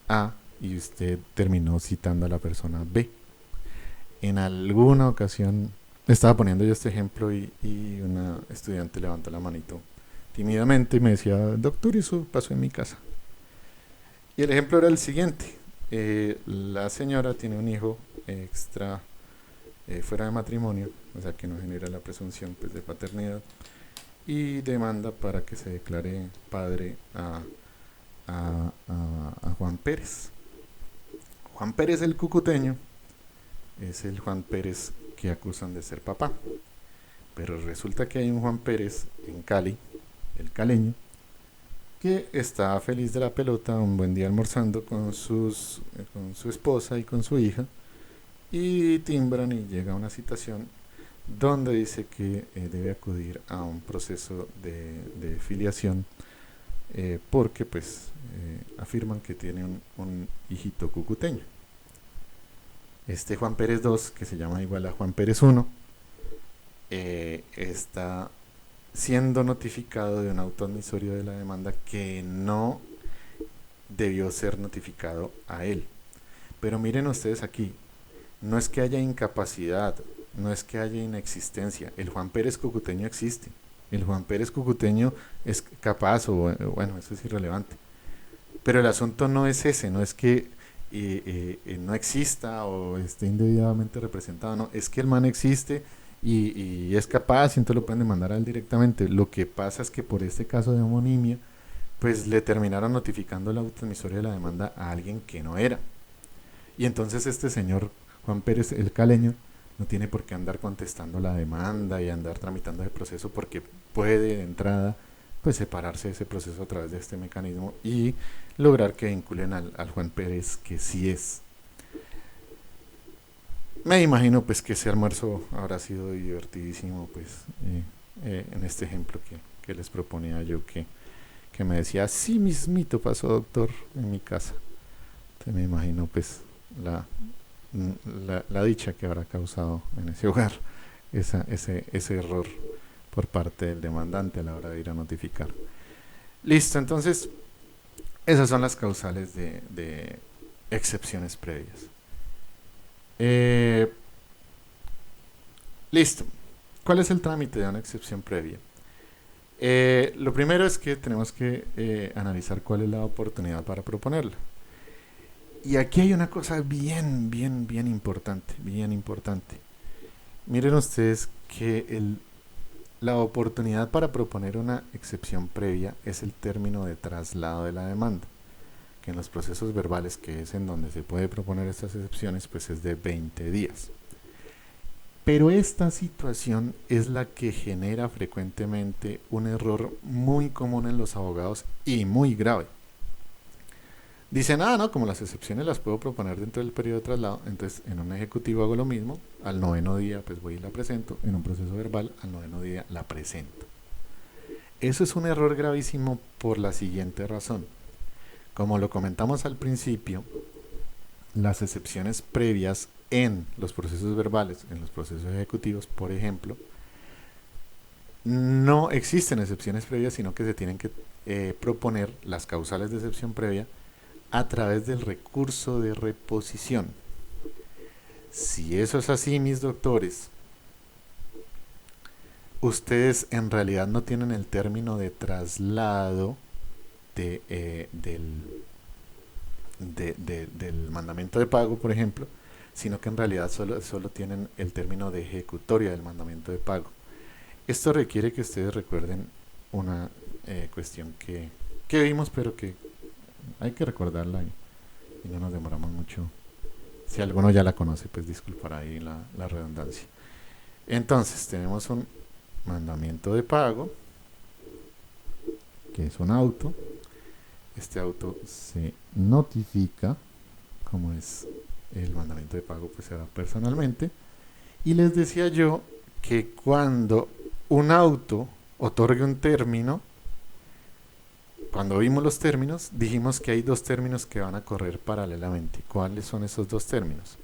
A y usted terminó citando a la persona B. En alguna ocasión estaba poniendo yo este ejemplo y una estudiante levantó la manito tímidamente y me decía, doctor, eso pasó en mi casa. Y el ejemplo era el siguiente. La señora tiene un hijo extra fuera de matrimonio, o sea que no genera la presunción pues, de paternidad, y demanda para que se declare padre a Juan Pérez. Juan Pérez el cucuteño es el Juan Pérez que acusan de ser papá, pero resulta que hay un Juan Pérez en Cali, el caleño, que está feliz de la pelota un buen día almorzando con su esposa y con su hija, y timbran y llega una citación donde dice que debe acudir a un proceso de filiación porque pues afirman que tiene un hijito cucuteño. Este Juan Pérez 2, que se llama igual a Juan Pérez 1, está siendo notificado de un auto admisorio de la demanda que no debió ser notificado a él. Pero miren ustedes aquí, no es que haya incapacidad, no es que haya inexistencia, el Juan Pérez cucuteño existe, el Juan Pérez cucuteño es capaz, o bueno, eso es irrelevante, pero el asunto no es ese, no es que no exista o esté indebidamente representado, no, es que el man existe y es capaz y entonces lo pueden demandar a él directamente. Lo que pasa es que por este caso de homonimia, pues le terminaron notificando la autoadmisoria de la demanda a alguien que no era. Y entonces este señor Juan Pérez, el caleño, no tiene por qué andar contestando la demanda y andar tramitando el proceso, porque puede de entrada pues separarse de ese proceso a través de este mecanismo y lograr que vinculen al Juan Pérez que sí es. Me imagino pues que ese almuerzo habrá sido divertidísimo, pues en este ejemplo que les proponía yo, que me decía, sí mismito pasó, doctor, en mi casa. Entonces me imagino pues la dicha que habrá causado en ese hogar ese error por parte del demandante a la hora de ir a notificar. Listo, entonces esas son las causales de excepciones previas. Listo. ¿Cuál es el trámite de una excepción previa? Lo primero es que tenemos que analizar cuál es la oportunidad para proponerla. Y aquí hay una cosa bien importante, bien importante. Miren ustedes que la oportunidad para proponer una excepción previa es el término de traslado de la demanda, que en los procesos verbales, que es en donde se puede proponer estas excepciones, pues es de 20 días. Pero esta situación es la que genera frecuentemente un error muy común en los abogados y muy grave. Dicen, no, como las excepciones las puedo proponer dentro del periodo de traslado, entonces en un ejecutivo hago lo mismo, al 9º día pues voy y la presento, en un proceso verbal al 9º día la presento. Eso es un error gravísimo por la siguiente razón. Como lo comentamos al principio, las excepciones previas en los procesos verbales, en los procesos ejecutivos, por ejemplo, no existen excepciones previas, sino que se tienen que proponer las causales de excepción previa a través del recurso de reposición. Si eso es así, mis doctores, ustedes en realidad no tienen el término de traslado del mandamiento de pago, por ejemplo, sino que en realidad solo tienen el término de ejecutoria del mandamiento de pago. Esto requiere que ustedes recuerden una cuestión que vimos, pero que hay que recordarla y no nos demoramos mucho. Si alguno ya la conoce, pues disculpará ahí la redundancia. Entonces, tenemos un mandamiento de pago, que es un auto. Este auto se notifica, como es el mandamiento de pago, pues se da personalmente. Y les decía yo que cuando un auto otorgue un término, cuando vimos los términos, dijimos que hay dos términos que van a correr paralelamente. ¿Cuáles son esos dos términos?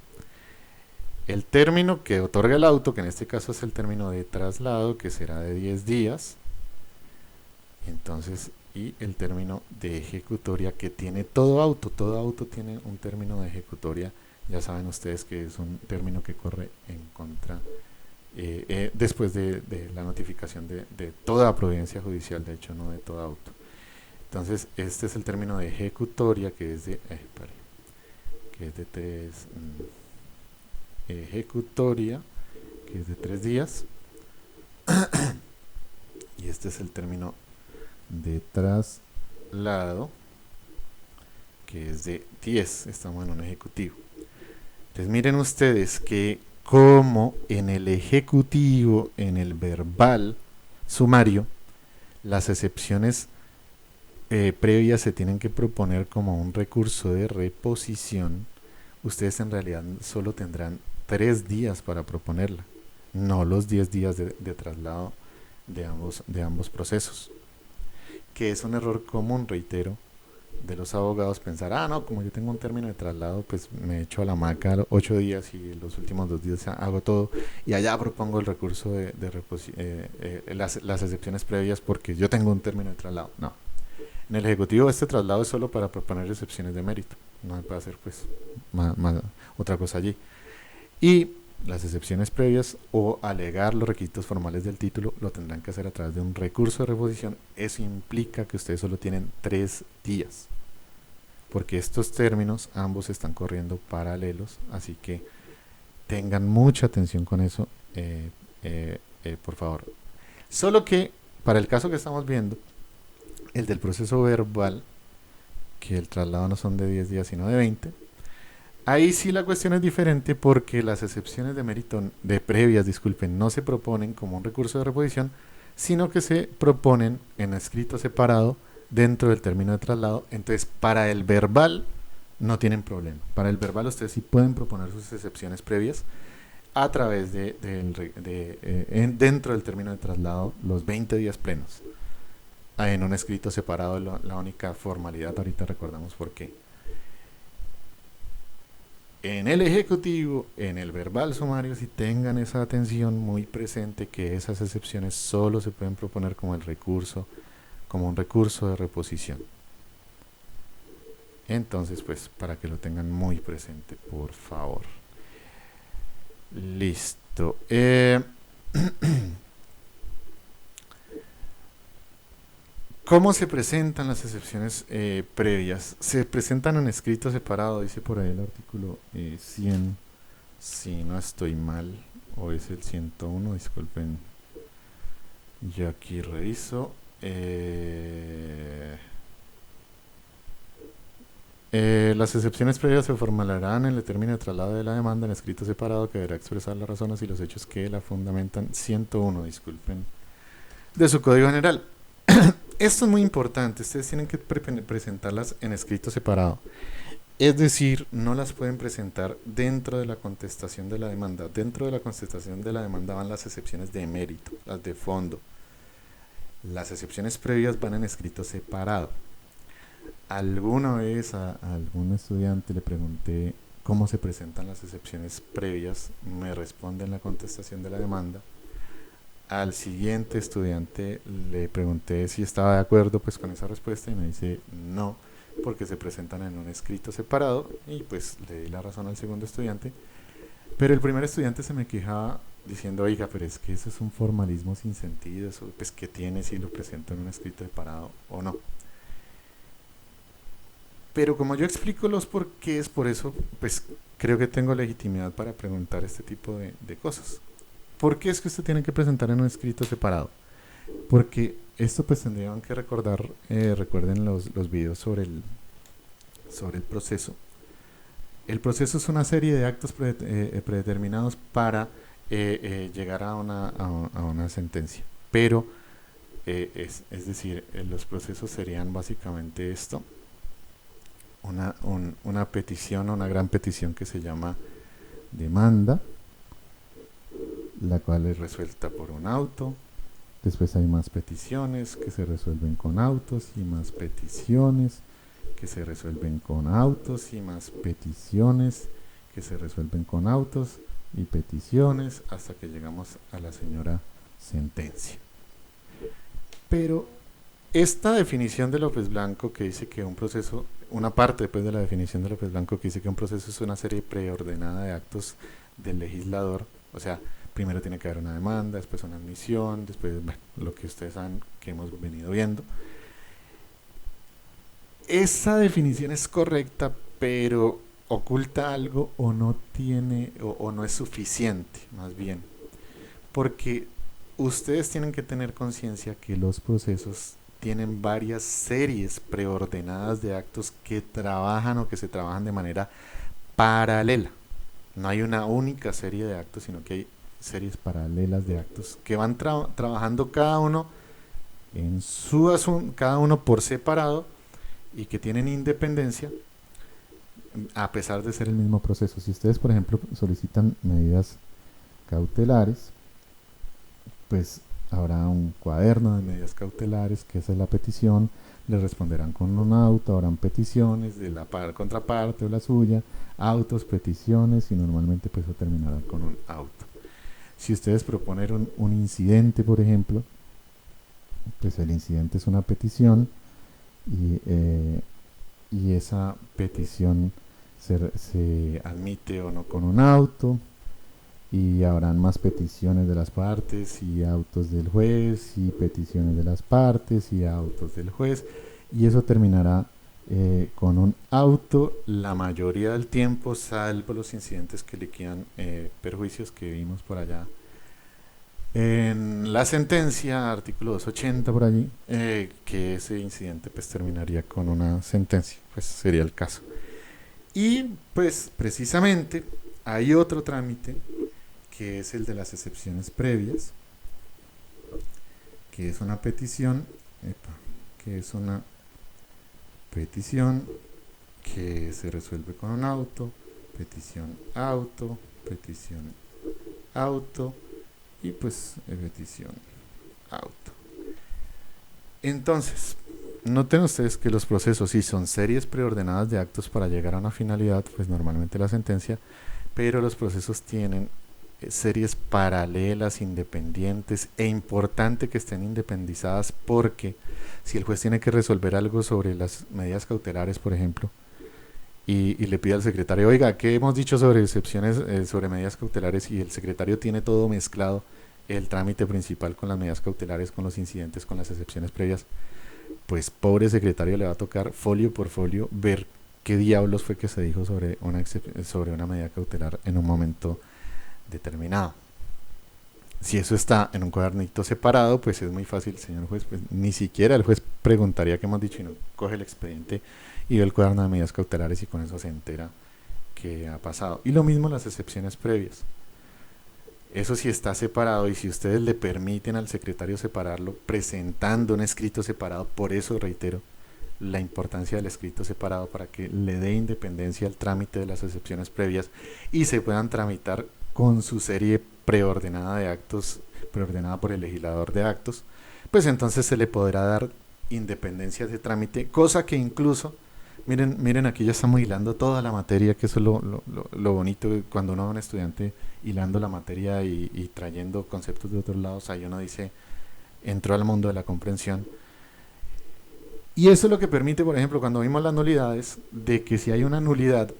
El término que otorga el auto, que en este caso es el término de traslado, que será de 10 días. Entonces, y el término de ejecutoria que tiene todo auto tiene un término de ejecutoria. Ya saben ustedes que es un término que corre en contra, después de la notificación de toda providencia judicial, de hecho no de todo auto. Entonces este es el término de ejecutoria, que es de ejecutoria, que es de 3 días. Y este es el término de traslado, que es de 10. Estamos en un ejecutivo. Entonces miren ustedes que como en el ejecutivo, en el verbal sumario, las excepciones previas se tienen que proponer como un recurso de reposición, ustedes en realidad solo tendrán 3 días para proponerla, no los 10 días de traslado de ambos procesos, que es un error común, reitero, de los abogados pensar, no, como yo tengo un término de traslado, pues me echo a la hamaca 8 días y los últimos 2 días hago todo y allá propongo el recurso de las excepciones previas porque yo tengo un término de traslado. No. En el ejecutivo este traslado es solo para proponer excepciones de mérito, no se puede hacer pues otra cosa allí. Y las excepciones previas o alegar los requisitos formales del título lo tendrán que hacer a través de un recurso de reposición. Eso implica que ustedes solo tienen 3 días, porque estos términos ambos están corriendo paralelos, así que tengan mucha atención con eso, por favor. Solo que para el caso que estamos viendo, el del proceso verbal, que el traslado no son de 10 días sino de 20, ahí sí la cuestión es diferente porque las excepciones de mérito de previas, no se proponen como un recurso de reposición, sino que se proponen en escrito separado dentro del término de traslado. Entonces, para el verbal no tienen problema. Para el verbal ustedes sí pueden proponer sus excepciones previas a través dentro del término de traslado los 20 días plenos. En un escrito separado, la única formalidad, ahorita recordamos por qué. en el ejecutivo, en el verbal sumario, si tengan esa atención muy presente que esas excepciones solo se pueden proponer como el recurso, como un recurso de reposición. Entonces, pues, para que lo tengan muy presente, por favor. Listo. ¿Cómo se presentan las excepciones previas? Se presentan en escrito separado, dice por ahí el artículo 100, si no estoy mal, o es el 101, disculpen, yo aquí reviso. Las excepciones previas se formularán en el término de traslado de la demanda en escrito separado que deberá expresar las razones y los hechos que la fundamentan. 101, disculpen, de su Código General. Esto es muy importante, ustedes tienen que presentarlas en escrito separado. Es decir, no las pueden presentar dentro de la contestación de la demanda. Dentro de la contestación de la demanda van las excepciones de mérito, las de fondo. Las excepciones previas van en escrito separado. Alguna vez a algún estudiante le pregunté cómo se presentan las excepciones previas, me responde en la contestación de la demanda. Al siguiente estudiante le pregunté si estaba de acuerdo pues con esa respuesta y me dice no, porque se presentan en un escrito separado, y pues le di la razón al segundo estudiante. Pero el primer estudiante se me quejaba diciendo, oiga, pero es que eso es un formalismo sin sentido, eso pues qué tiene si lo presento en un escrito separado o no. Pero como yo explico los porqués, por eso pues creo que tengo legitimidad para preguntar este tipo de cosas. ¿Por qué es que usted tiene que presentar en un escrito separado? Porque esto pues tendrían que recordar, recuerden los videos sobre el proceso. El proceso es una serie de actos predeterminados para llegar a una sentencia. Pero, es decir, los procesos serían básicamente esto. Una petición, una gran petición que se llama demanda, la cual es resuelta por un auto. Después hay más peticiones que se resuelven con autos y más peticiones que se resuelven con autos y más peticiones que se resuelven con autos y peticiones hasta que llegamos a la señora sentencia. Pero esta definición de López Blanco que dice que un proceso, una parte después de la definición de López Blanco que dice que un proceso es una serie preordenada de actos del legislador, o sea, primero tiene que haber una demanda, después una admisión, después bueno, lo que ustedes saben que hemos venido viendo. Esa definición es correcta, pero oculta algo o no tiene o no es suficiente, más bien, porque ustedes tienen que tener conciencia que los procesos tienen varias series preordenadas de actos que trabajan o que se trabajan de manera paralela. No hay una única serie de actos, sino que hay series paralelas de actos que van trabajando cada uno en su asunto, cada uno por separado, y que tienen independencia a pesar de ser el mismo proceso. Si ustedes, por ejemplo, solicitan medidas cautelares, pues habrá un cuaderno de medidas cautelares, que esa es la petición, le responderán con un auto, habrán peticiones de la contraparte o la suya, autos, peticiones, y normalmente pues eso terminará con un auto. Si ustedes proponen un incidente, por ejemplo, pues el incidente es una petición y esa petición se admite o no con un auto, y habrán más peticiones de las partes y autos del juez y peticiones de las partes y autos del juez, y eso terminará con un auto la mayoría del tiempo, salvo los incidentes que liquidan perjuicios que vimos por allá en la sentencia, artículo 280 por allí, que ese incidente pues terminaría con una sentencia, pues sería el caso. Y pues precisamente hay otro trámite que es el de las excepciones previas, que es una petición, que es una petición que se resuelve con un auto, petición auto, y pues petición auto. Entonces, noten ustedes que los procesos sí son series preordenadas de actos para llegar a una finalidad, pues normalmente la sentencia, pero los procesos tienen series paralelas, independientes e importante que estén independizadas porque si el juez tiene que resolver algo sobre las medidas cautelares, por ejemplo, y le pide al secretario, oiga, ¿qué hemos dicho sobre excepciones, sobre medidas cautelares? Y el secretario tiene todo mezclado, el trámite principal con las medidas cautelares, con los incidentes, con las excepciones previas, pues pobre secretario le va a tocar folio por folio ver qué diablos fue que se dijo sobre una medida cautelar en un momento determinado. Si eso está en un cuadernito separado, pues es muy fácil, señor juez, pues ni siquiera el juez preguntaría qué hemos dicho y no coge el expediente y ve el cuaderno de medidas cautelares y con eso se entera que ha pasado. Y lo mismo las excepciones previas. Eso sí está separado y si ustedes le permiten al secretario separarlo presentando un escrito separado, por eso reitero la importancia del escrito separado para que le dé independencia al trámite de las excepciones previas y se puedan tramitar con su serie preordenada de actos, preordenada por el legislador de actos, pues entonces se le podrá dar independencia de trámite, cosa que incluso, miren aquí ya estamos hilando toda la materia, que eso es lo bonito cuando uno es un estudiante hilando la materia y trayendo conceptos de otros lados, ahí uno dice, entró al mundo de la comprensión. Y eso es lo que permite, por ejemplo, cuando vimos las nulidades, de que si hay una nulidad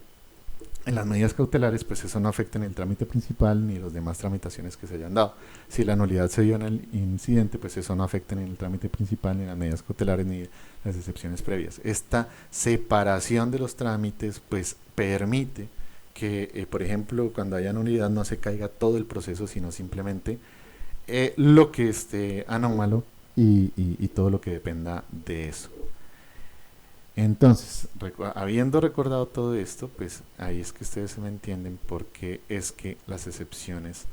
en las medidas cautelares, pues eso no afecta en el trámite principal ni los demás tramitaciones que se hayan dado. Si la nulidad se dio en el incidente, pues eso no afecta en el trámite principal, ni las medidas cautelares, ni las excepciones previas. Esta separación de los trámites, pues permite que, por ejemplo, cuando haya nulidad no se caiga todo el proceso, sino simplemente lo que esté anómalo y todo lo que dependa de eso. Entonces, habiendo recordado todo esto, pues ahí es que ustedes me entienden por qué es que las excepciones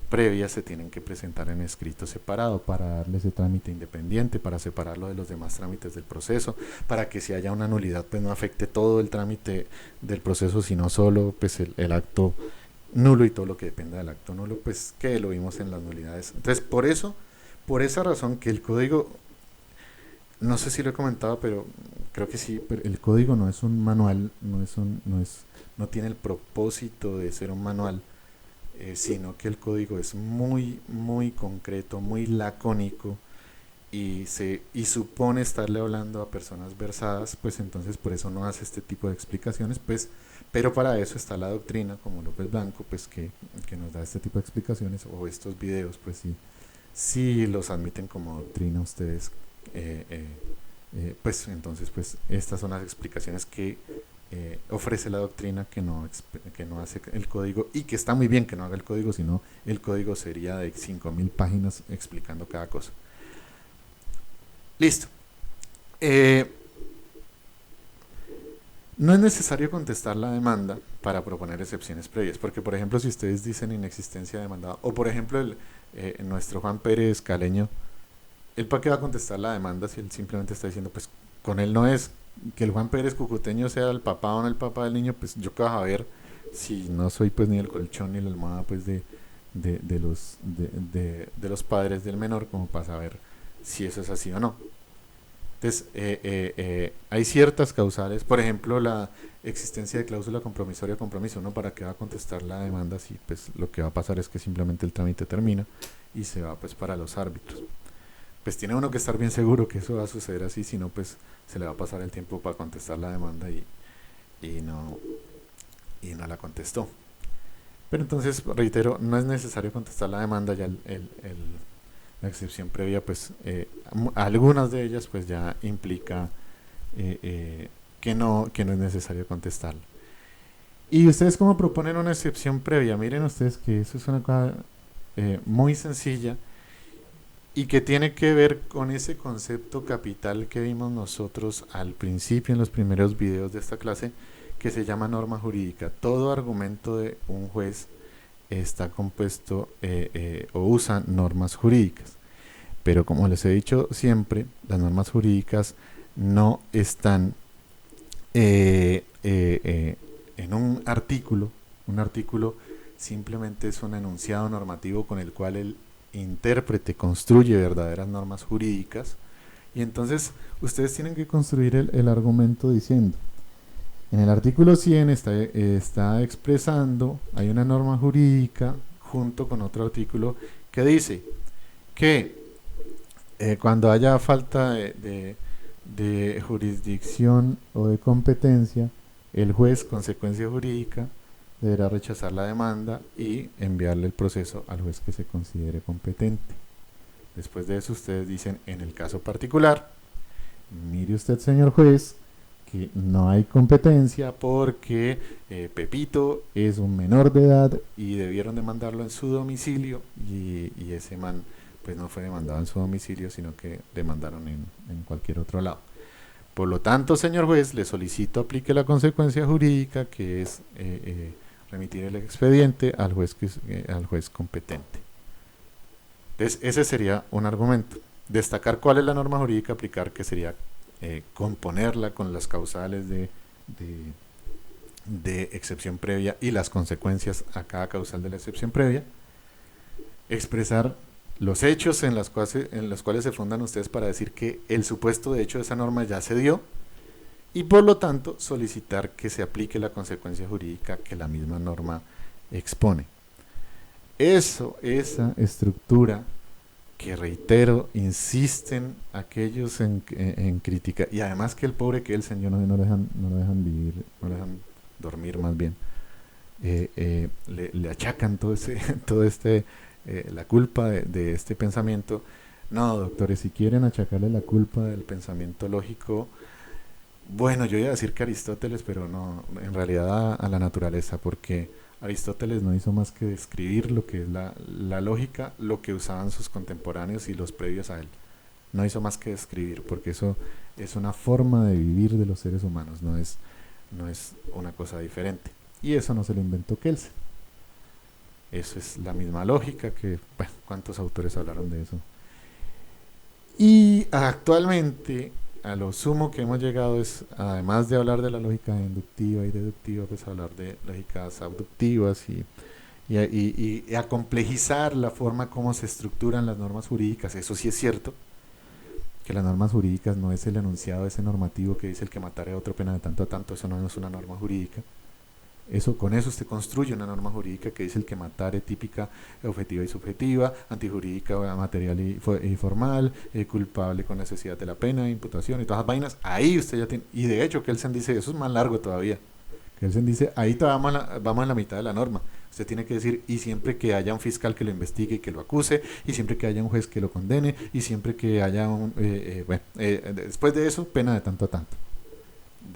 previas se tienen que presentar en escrito separado para darle ese trámite independiente, para separarlo de los demás trámites del proceso, para que si haya una nulidad pues no afecte todo el trámite del proceso, sino solo pues el acto nulo y todo lo que dependa del acto nulo, pues que lo vimos en las nulidades. Entonces, por esa razón que el código, no sé si lo he comentado, pero creo que sí, pero el código no es un manual, no tiene el propósito de ser un manual, sino que el código es muy, muy concreto, muy lacónico y supone estarle hablando a personas versadas, pues entonces por eso no hace este tipo de explicaciones, pues, pero para eso está la doctrina, como López Blanco, pues que nos da este tipo de explicaciones, o estos videos, pues sí, sí los admiten como doctrina ustedes, eh, eh, pues entonces pues estas son las explicaciones que ofrece la doctrina que no hace el código y que está muy bien que no haga el código, sino el código sería de 5000 páginas explicando cada cosa. Listo. Eh, no es necesario contestar la demanda para proponer excepciones previas, porque por ejemplo si ustedes dicen inexistencia de demandado, o por ejemplo nuestro Juan Pérez Caleño, ¿él para qué va a contestar la demanda si él simplemente está diciendo, pues con él no es que el Juan Pérez cucuteño sea el papá o no el papá del niño? Pues yo qué vas a ver si no soy pues ni el colchón ni la almohada pues de los padres del menor como para saber si eso es así o no. Entonces, hay ciertas causales, por ejemplo, la existencia de cláusula compromisoria o compromiso, ¿no? ¿Para qué va a contestar la demanda si pues lo que va a pasar es que simplemente el trámite termina y se va pues para los árbitros? Pues tiene uno que estar bien seguro que eso va a suceder así, si no pues se le va a pasar el tiempo para contestar la demanda y no, y no la contestó. Pero entonces, reitero, no es necesario contestar la demanda, ya la excepción previa, pues algunas de ellas pues ya implica que no es necesario contestarla. ¿Y ustedes cómo proponen una excepción previa? Miren ustedes que eso es una cosa muy sencilla y que tiene que ver con ese concepto capital que vimos nosotros al principio en los primeros videos de esta clase, que se llama norma jurídica. Todo argumento de un juez está compuesto o usa normas jurídicas. Pero como les he dicho siempre, las normas jurídicas no están en un artículo. Un artículo simplemente es un enunciado normativo con el cual el intérprete construye verdaderas normas jurídicas Y entonces ustedes tienen que construir el argumento diciendo, en el artículo 100 está expresando, hay una norma jurídica junto con otro artículo que dice que cuando haya falta de jurisdicción o de competencia, el juez, consecuencia jurídica, deberá rechazar la demanda y enviarle el proceso al juez que se considere competente. Después de eso ustedes dicen, en el caso particular, mire usted, señor juez, que no hay competencia porque Pepito es un menor de edad y debieron demandarlo en su domicilio y ese man pues no fue demandado en su domicilio, sino que demandaron en cualquier otro lado. Por lo tanto, señor juez, le solicito aplique la consecuencia jurídica, que es remitir el expediente al juez competente. Entonces, ese sería un argumento. Destacar cuál es la norma jurídica a aplicar, que sería componerla con las causales de excepción previa y las consecuencias a cada causal de la excepción previa. Expresar los hechos en los cuales se fundan ustedes para decir que el supuesto de hecho de esa norma ya se dio, y por lo tanto solicitar que se aplique la consecuencia jurídica que la misma norma expone. Esa estructura que, reitero, insisten aquellos en crítica, y además que el pobre Kelsen no lo dejan vivir, no lo dejan dormir más bien, le achacan la culpa de este pensamiento. No, doctores, si quieren achacarle la culpa del pensamiento lógico, bueno, yo iba a decir que Aristóteles, pero no, en realidad a la naturaleza, porque Aristóteles no hizo más que describir lo que es la lógica, lo que usaban sus contemporáneos y los previos a él. No hizo más que describir, porque eso es una forma de vivir de los seres humanos, no es una cosa diferente. Y eso no se lo inventó Kelsen. Eso es la misma lógica que, bueno, ¿cuántos autores hablaron de eso? Y actualmente, a lo sumo que hemos llegado es, además de hablar de la lógica inductiva y deductiva, pues hablar de lógicas abductivas y a complejizar la forma como se estructuran las normas jurídicas. Eso sí es cierto, que las normas jurídicas no es el enunciado ese normativo que dice el que matare a otro pena de tanto a tanto. Eso no es una norma jurídica. Con eso usted construye una norma jurídica que dice el que matare, típica, objetiva y subjetiva, antijurídica, material y formal, culpable con necesidad de la pena, imputación y todas las vainas. Ahí usted ya tiene, y de hecho Kelsen dice, eso es más largo todavía. Kelsen dice, ahí todavía vamos en la mitad de la norma. Usted tiene que decir, y siempre que haya un fiscal que lo investigue y que lo acuse, y siempre que haya un juez que lo condene, y siempre que haya después de eso, pena de tanto a tanto.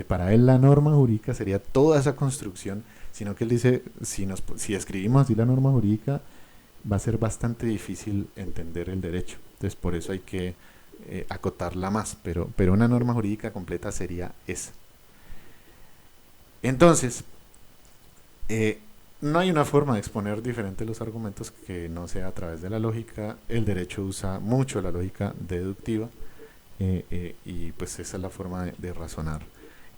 Para él la norma jurídica sería toda esa construcción, sino que él dice, si escribimos así la norma jurídica, va a ser bastante difícil entender el derecho. Entonces por eso hay que acotarla más, pero una norma jurídica completa sería esa. Entonces, no hay una forma de exponer diferentes los argumentos que no sea a través de la lógica. El derecho usa mucho la lógica deductiva y pues esa es la forma de razonar.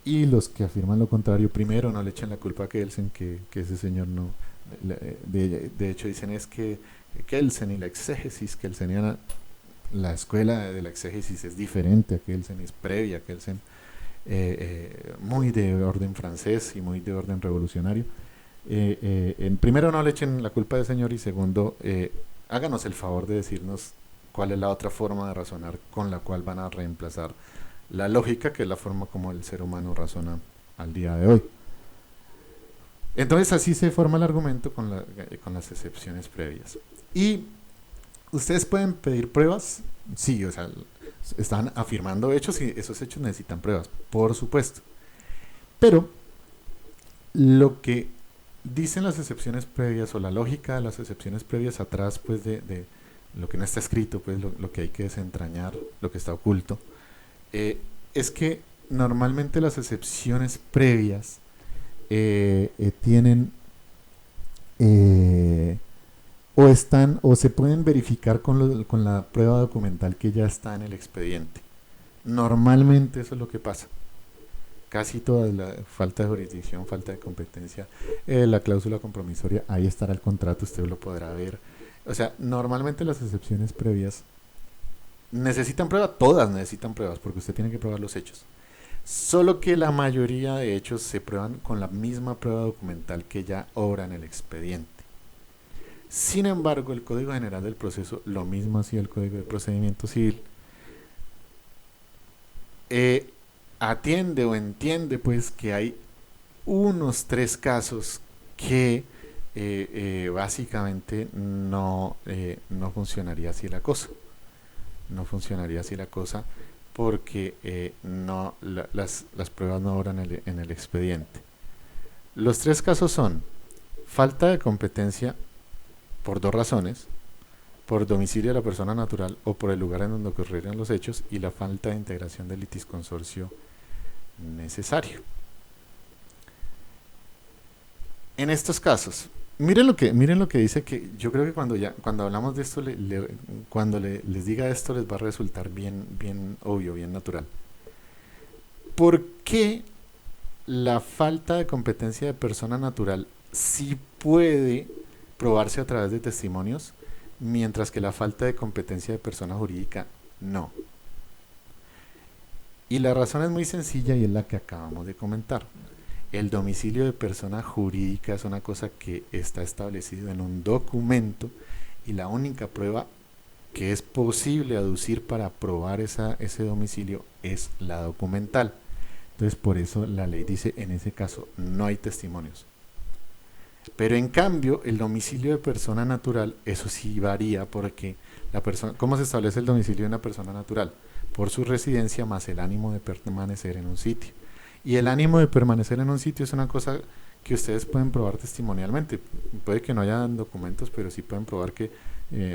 Y los que afirman lo contrario, primero, no le echen la culpa a Kelsen, que ese señor no. De hecho, dicen es que Kelsen y la exégesis kelseniana, la escuela de la exégesis es diferente a Kelsen, es previa a Kelsen, muy de orden francés y muy de orden revolucionario. Primero, no le echen la culpa al señor, y segundo, háganos el favor de decirnos cuál es la otra forma de razonar con la cual van a reemplazar la lógica, que es la forma como el ser humano razona al día de hoy. Entonces así se forma el argumento con las excepciones previas. Y ustedes pueden pedir pruebas, sí, o sea, están afirmando hechos y esos hechos necesitan pruebas, por supuesto. Pero lo que dicen las excepciones previas, o la lógica de las excepciones previas atrás, pues de lo que no está escrito, pues lo que hay que desentrañar, lo que está oculto, es que normalmente las excepciones previas tienen o se pueden verificar con la prueba documental que ya está en el expediente. Normalmente eso es lo que pasa. Casi toda la falta de jurisdicción, falta de competencia, la cláusula compromisoria, ahí estará el contrato, usted lo podrá ver. O sea, normalmente las excepciones previas ¿Necesitan pruebas? Todas necesitan pruebas, porque usted tiene que probar los hechos. Solo que la mayoría de hechos se prueban con la misma prueba documental que ya obra en el expediente. Sin embargo, el Código General del Proceso, lo mismo así el Código de Procedimiento Civil, eh, atiende o entiende pues que hay unos 3 casos que básicamente no funcionaría así la cosa. No funcionaría así la cosa porque las pruebas no obran en el expediente. Los 3 casos son falta de competencia por 2 razones: por domicilio de la persona natural o por el lugar en donde ocurrieron los hechos, y la falta de integración del litisconsorcio necesario. En estos casos, miren lo que dice, que yo creo que cuando hablamos de esto, cuando les diga esto, les va a resultar bien obvio, bien natural. ¿Por qué la falta de competencia de persona natural sí puede probarse a través de testimonios, mientras que la falta de competencia de persona jurídica no? Y la razón es muy sencilla y es la que acabamos de comentar. El domicilio de persona jurídica es una cosa que está establecido en un documento, y la única prueba que es posible aducir para probar ese domicilio es la documental. Entonces, por eso la ley dice, en ese caso no hay testimonios. Pero en cambio, el domicilio de persona natural, eso sí varía, porque ¿cómo se establece el domicilio de una persona natural? Por su residencia más el ánimo de permanecer en un sitio. Y el ánimo de permanecer en un sitio es una cosa que ustedes pueden probar testimonialmente. Puede que no haya documentos, pero sí pueden probar que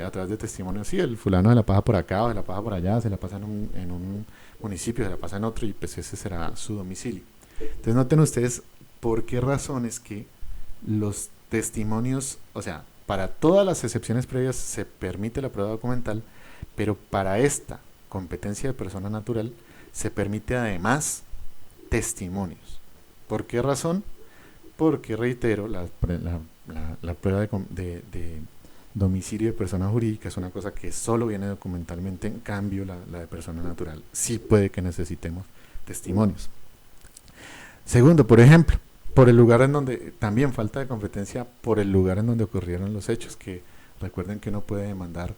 a través de testimonios, sí, el fulano se la pasa por acá o se la pasa por allá, se la pasa en un municipio, se la pasa en otro, y pues ese será su domicilio. Entonces noten ustedes por qué razones que los testimonios, o sea, para todas las excepciones previas se permite la prueba documental, pero para esta competencia de persona natural se permite además testimonios. ¿Por qué razón? Porque, reitero, la prueba de domicilio de persona jurídica es una cosa que solo viene documentalmente. En cambio, la de persona natural sí puede que necesitemos testimonios. Segundo, por ejemplo, por el lugar en donde, también falta de competencia por el lugar en donde ocurrieron los hechos, que recuerden que uno puede demandar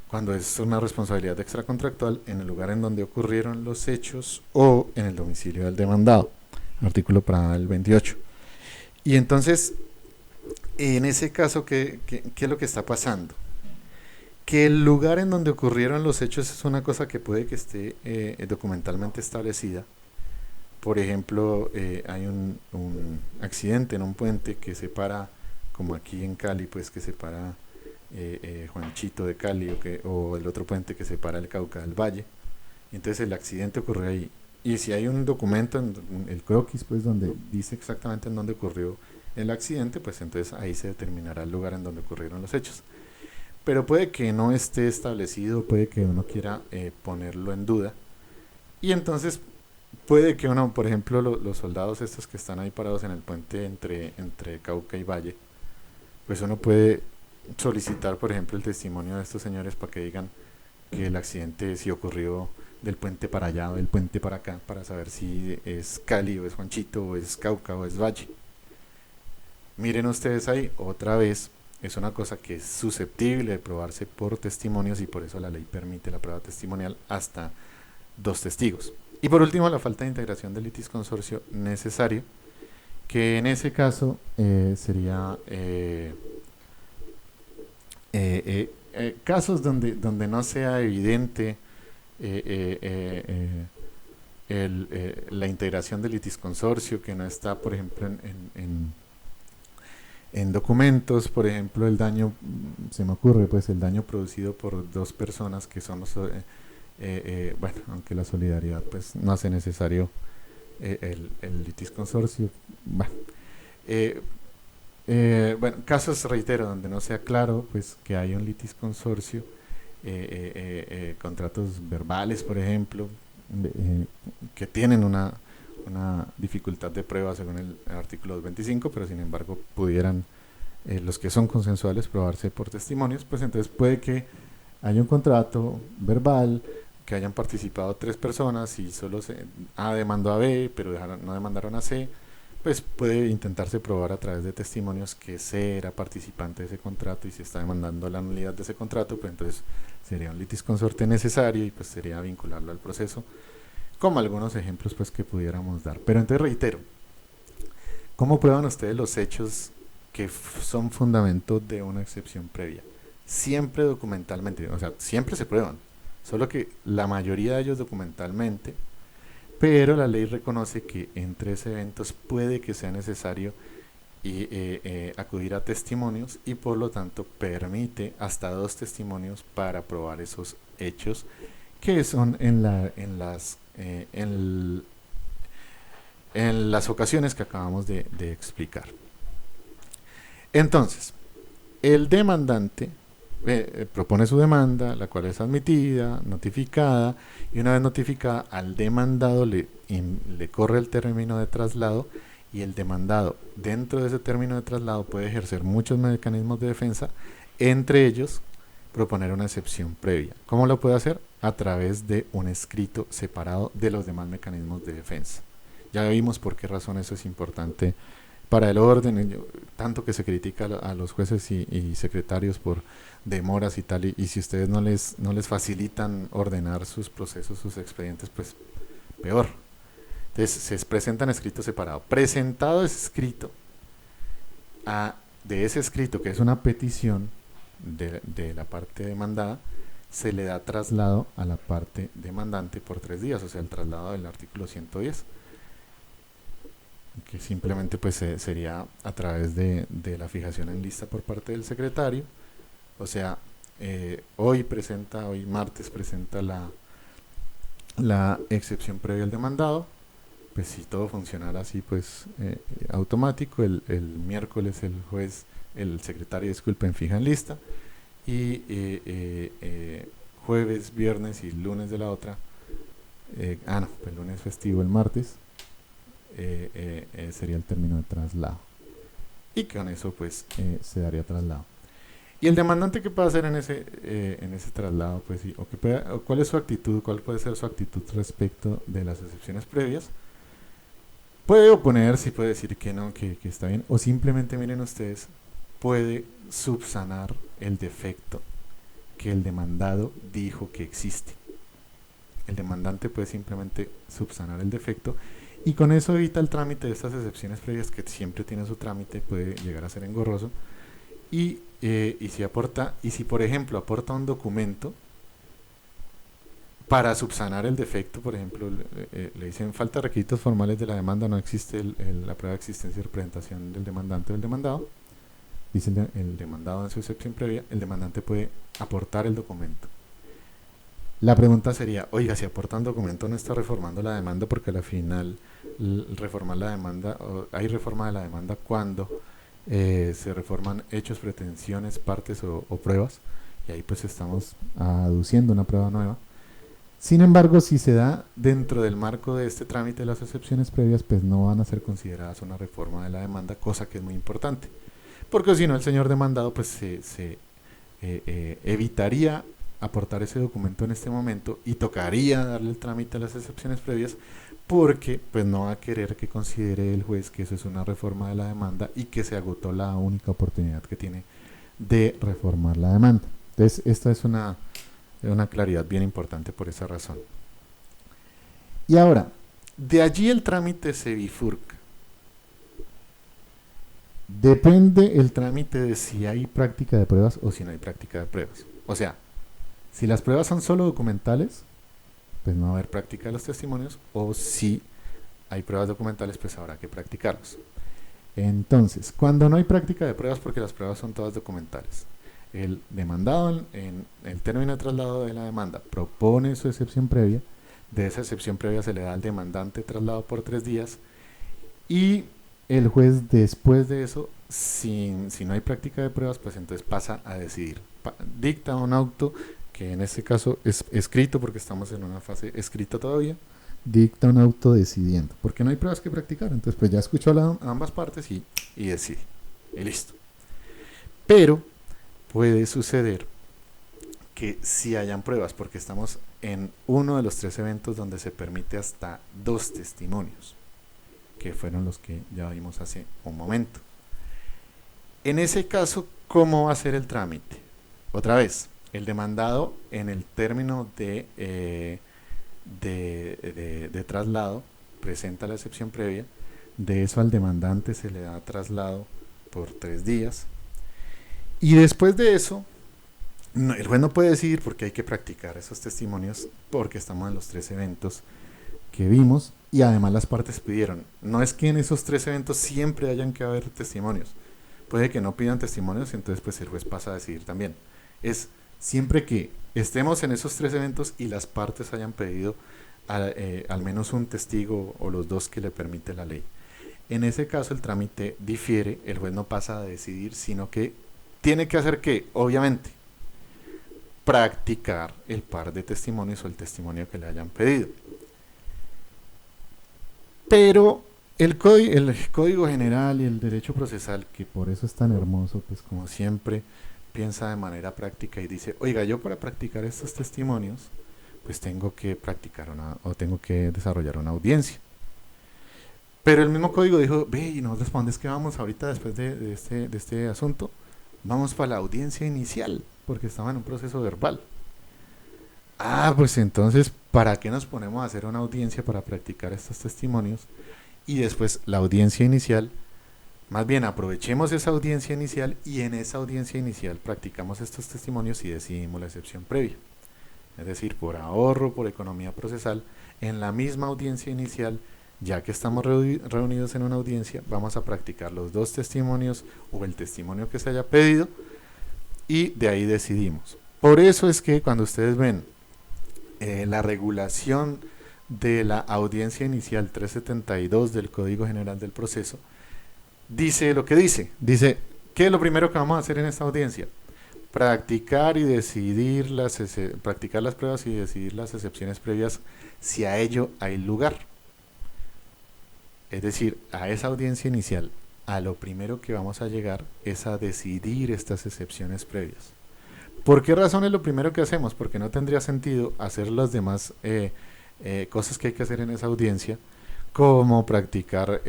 cuando es una responsabilidad extracontractual en el lugar en donde ocurrieron los hechos o en el domicilio del demandado, artículo para el 28. Y entonces, en ese caso, ¿qué es lo que está pasando? Que el lugar en donde ocurrieron los hechos es una cosa que puede que esté documentalmente establecida. Por ejemplo, hay un accidente en un puente que separa, como aquí en Cali, pues que separa Juanchito de Cali, o el otro puente que separa el Cauca del Valle. Entonces el accidente ocurrió ahí. Y si hay un documento, el croquis, pues donde dice exactamente en dónde ocurrió el accidente, pues entonces ahí se determinará el lugar en donde ocurrieron los hechos. Pero puede que no esté establecido, puede que uno quiera ponerlo en duda. Y entonces puede que uno, por ejemplo, los soldados estos que están ahí parados en el puente entre Cauca y Valle, pues uno puede solicitar, por ejemplo, el testimonio de estos señores para que digan que el accidente sí ocurrió del puente para allá o del puente para acá, para saber si es Cali o es Juanchito o es Cauca o es Valle. Miren ustedes ahí, otra vez, es una cosa que es susceptible de probarse por testimonios, y por eso la ley permite la prueba testimonial hasta 2 testigos. Y por último, la falta de integración del litisconsorcio necesario, que en ese caso sería casos donde no sea evidente la integración del litisconsorcio, que no está, por ejemplo, en documentos. Por ejemplo, el daño, se me ocurre, pues el daño producido por 2 personas que son bueno, aunque la solidaridad pues no hace necesario el litisconsorcio. Bueno, casos, reitero, donde no sea claro pues que hay un litisconsorcio, contratos verbales, por ejemplo, que tienen una dificultad de prueba según el artículo 225, pero sin embargo pudieran, los que son consensuales, probarse por testimonios. Pues entonces puede que hay un contrato verbal, que hayan participado 3 personas y solo A demandó a B, pero no demandaron a C, pues puede intentarse probar a través de testimonios que C era participante de ese contrato y si está demandando la nulidad de ese contrato, pues entonces sería un litis consorte necesario y pues sería vincularlo al proceso, como algunos ejemplos pues que pudiéramos dar. Pero entonces reitero, ¿cómo prueban ustedes los hechos que son fundamento de una excepción previa? Siempre documentalmente, o sea, siempre se prueban, solo que la mayoría de ellos documentalmente, pero la ley reconoce que en 3 eventos puede que sea necesario acudir a testimonios y por lo tanto permite hasta 2 testimonios para probar esos hechos que son en las ocasiones que acabamos de explicar. Entonces, el demandante propone su demanda, la cual es admitida, notificada, y una vez notificada, al demandado le corre el término de traslado, y el demandado dentro de ese término de traslado puede ejercer muchos mecanismos de defensa, entre ellos proponer una excepción previa. ¿Cómo lo puede hacer? A través de un escrito separado de los demás mecanismos de defensa. Ya vimos por qué razón eso es importante para el orden, tanto que se critica a los jueces y secretarios por demoras y tal, y si ustedes no les facilitan ordenar sus procesos, sus expedientes, pues peor. Entonces se presentan escritos separados. Presentado ese escrito, de ese escrito, que es una petición de la parte demandada, se le da traslado a la parte demandante por 3 días, o sea, el traslado del artículo 110, que simplemente pues sería a través de la fijación en lista por parte del secretario. O sea, hoy martes presenta la excepción previa al demandado. Pues si todo funcionara así, pues automático, el miércoles el secretario, fija en lista, y jueves, viernes y lunes de la otra, no, el lunes festivo, el martes, sería el término de traslado, y con eso pues se daría traslado. Y el demandante, ¿qué puede hacer en ese traslado? Pues sí, ¿cuál es su actitud? ¿Cuál puede ser su actitud respecto de las excepciones previas? Puede oponerse y puede decir que no, que está bien, o simplemente, miren ustedes, puede subsanar el defecto que el demandado dijo que existe. El demandante puede simplemente subsanar el defecto y con eso evita el trámite de estas excepciones previas, que siempre tiene su trámite, puede llegar a ser engorroso. Y si por ejemplo aporta un documento para subsanar el defecto, por ejemplo, le dicen falta de requisitos formales de la demanda, no existe la prueba de existencia y representación del demandante o del demandado, dice el demandado en su excepción previa, el demandante puede aportar el documento. La pregunta sería, oiga, si aporta un documento no está reformando la demanda, porque al final reformar la demanda, hay reforma de la demanda cuando se reforman hechos, pretensiones, partes o pruebas, y ahí pues estamos aduciendo una prueba nueva. Sin embargo, si se da dentro del marco de este trámite de las excepciones previas, pues no van a ser consideradas una reforma de la demanda, cosa que es muy importante, porque si no el señor demandado pues se evitaría aportar ese documento en este momento y tocaría darle el trámite a las excepciones previas, porque pues no va a querer que considere el juez que eso es una reforma de la demanda y que se agotó la única oportunidad que tiene de reformar la demanda. Entonces esta es una claridad bien importante por esa razón. Y ahora, de allí el trámite se bifurca. Depende el trámite de si hay práctica de pruebas o si no hay práctica de pruebas. O sea, si las pruebas son solo documentales, pues no va a haber práctica de los testimonios, o si hay pruebas documentales, pues habrá que practicarlos. Entonces, cuando no hay práctica de pruebas, porque las pruebas son todas documentales, el demandado en el término de traslado de la demanda propone su excepción previa, de esa excepción previa se le da al demandante traslado por 3 días, y el juez después de eso, si no hay práctica de pruebas, pues entonces pasa a decidir, dicta un auto, que en este caso es escrito, porque estamos en una fase escrita todavía, dicta un auto decidiendo, porque no hay pruebas que practicar, entonces pues ya escuchó a ambas partes y decide, y listo. Pero puede suceder que sí hayan pruebas, porque estamos en uno de los 3 eventos donde se permite hasta 2 testimonios, que fueron los que ya vimos hace un momento. En ese caso, ¿cómo va a ser el trámite? Otra vez, el demandado en el término de traslado presenta la excepción previa. De eso al demandante se le da traslado por 3 días. Y después de eso, el juez no puede decidir porque hay que practicar esos testimonios porque estamos en los 3 eventos que vimos y además las partes pidieron. No es que en esos 3 eventos siempre hayan que haber testimonios. Puede que no pidan testimonios y entonces pues el juez pasa a decidir también. Es siempre que estemos en esos 3 eventos y las partes hayan pedido al menos un testigo o los 2 que le permite la ley. En ese caso el trámite difiere, el juez no pasa a decidir, sino que tiene que hacer que, obviamente, practicar el par de testimonios o el testimonio que le hayan pedido. Pero el código general y el derecho procesal, que por eso es tan hermoso, pues como siempre piensa de manera práctica y dice, oiga, yo para practicar estos testimonios, pues tengo que tengo que desarrollar una audiencia. Pero el mismo código dijo, ve, y nosotros para dónde es que vamos ahorita después de este asunto, vamos para la audiencia inicial, porque estaba en un proceso verbal. Pues entonces, ¿para qué nos ponemos a hacer una audiencia para practicar estos testimonios? Y después la audiencia inicial, más bien aprovechemos esa audiencia inicial y en esa audiencia inicial practicamos estos testimonios y decidimos la excepción previa. Es decir, por ahorro, por economía procesal, en la misma audiencia inicial, ya que estamos reunidos en una audiencia, vamos a practicar los 2 testimonios o el testimonio que se haya pedido y de ahí decidimos. Por eso es que cuando ustedes ven la regulación de la audiencia inicial 372 del Código General del Proceso, dice lo que dice. Dice, ¿qué es lo primero que vamos a hacer en esta audiencia? Practicar y decidir practicar las pruebas y decidir las excepciones previas si a ello hay lugar. Es decir, a esa audiencia inicial, a lo primero que vamos a llegar es a decidir estas excepciones previas. ¿Por qué razón es lo primero que hacemos? Porque no tendría sentido hacer las demás cosas que hay que hacer en esa audiencia, como practicar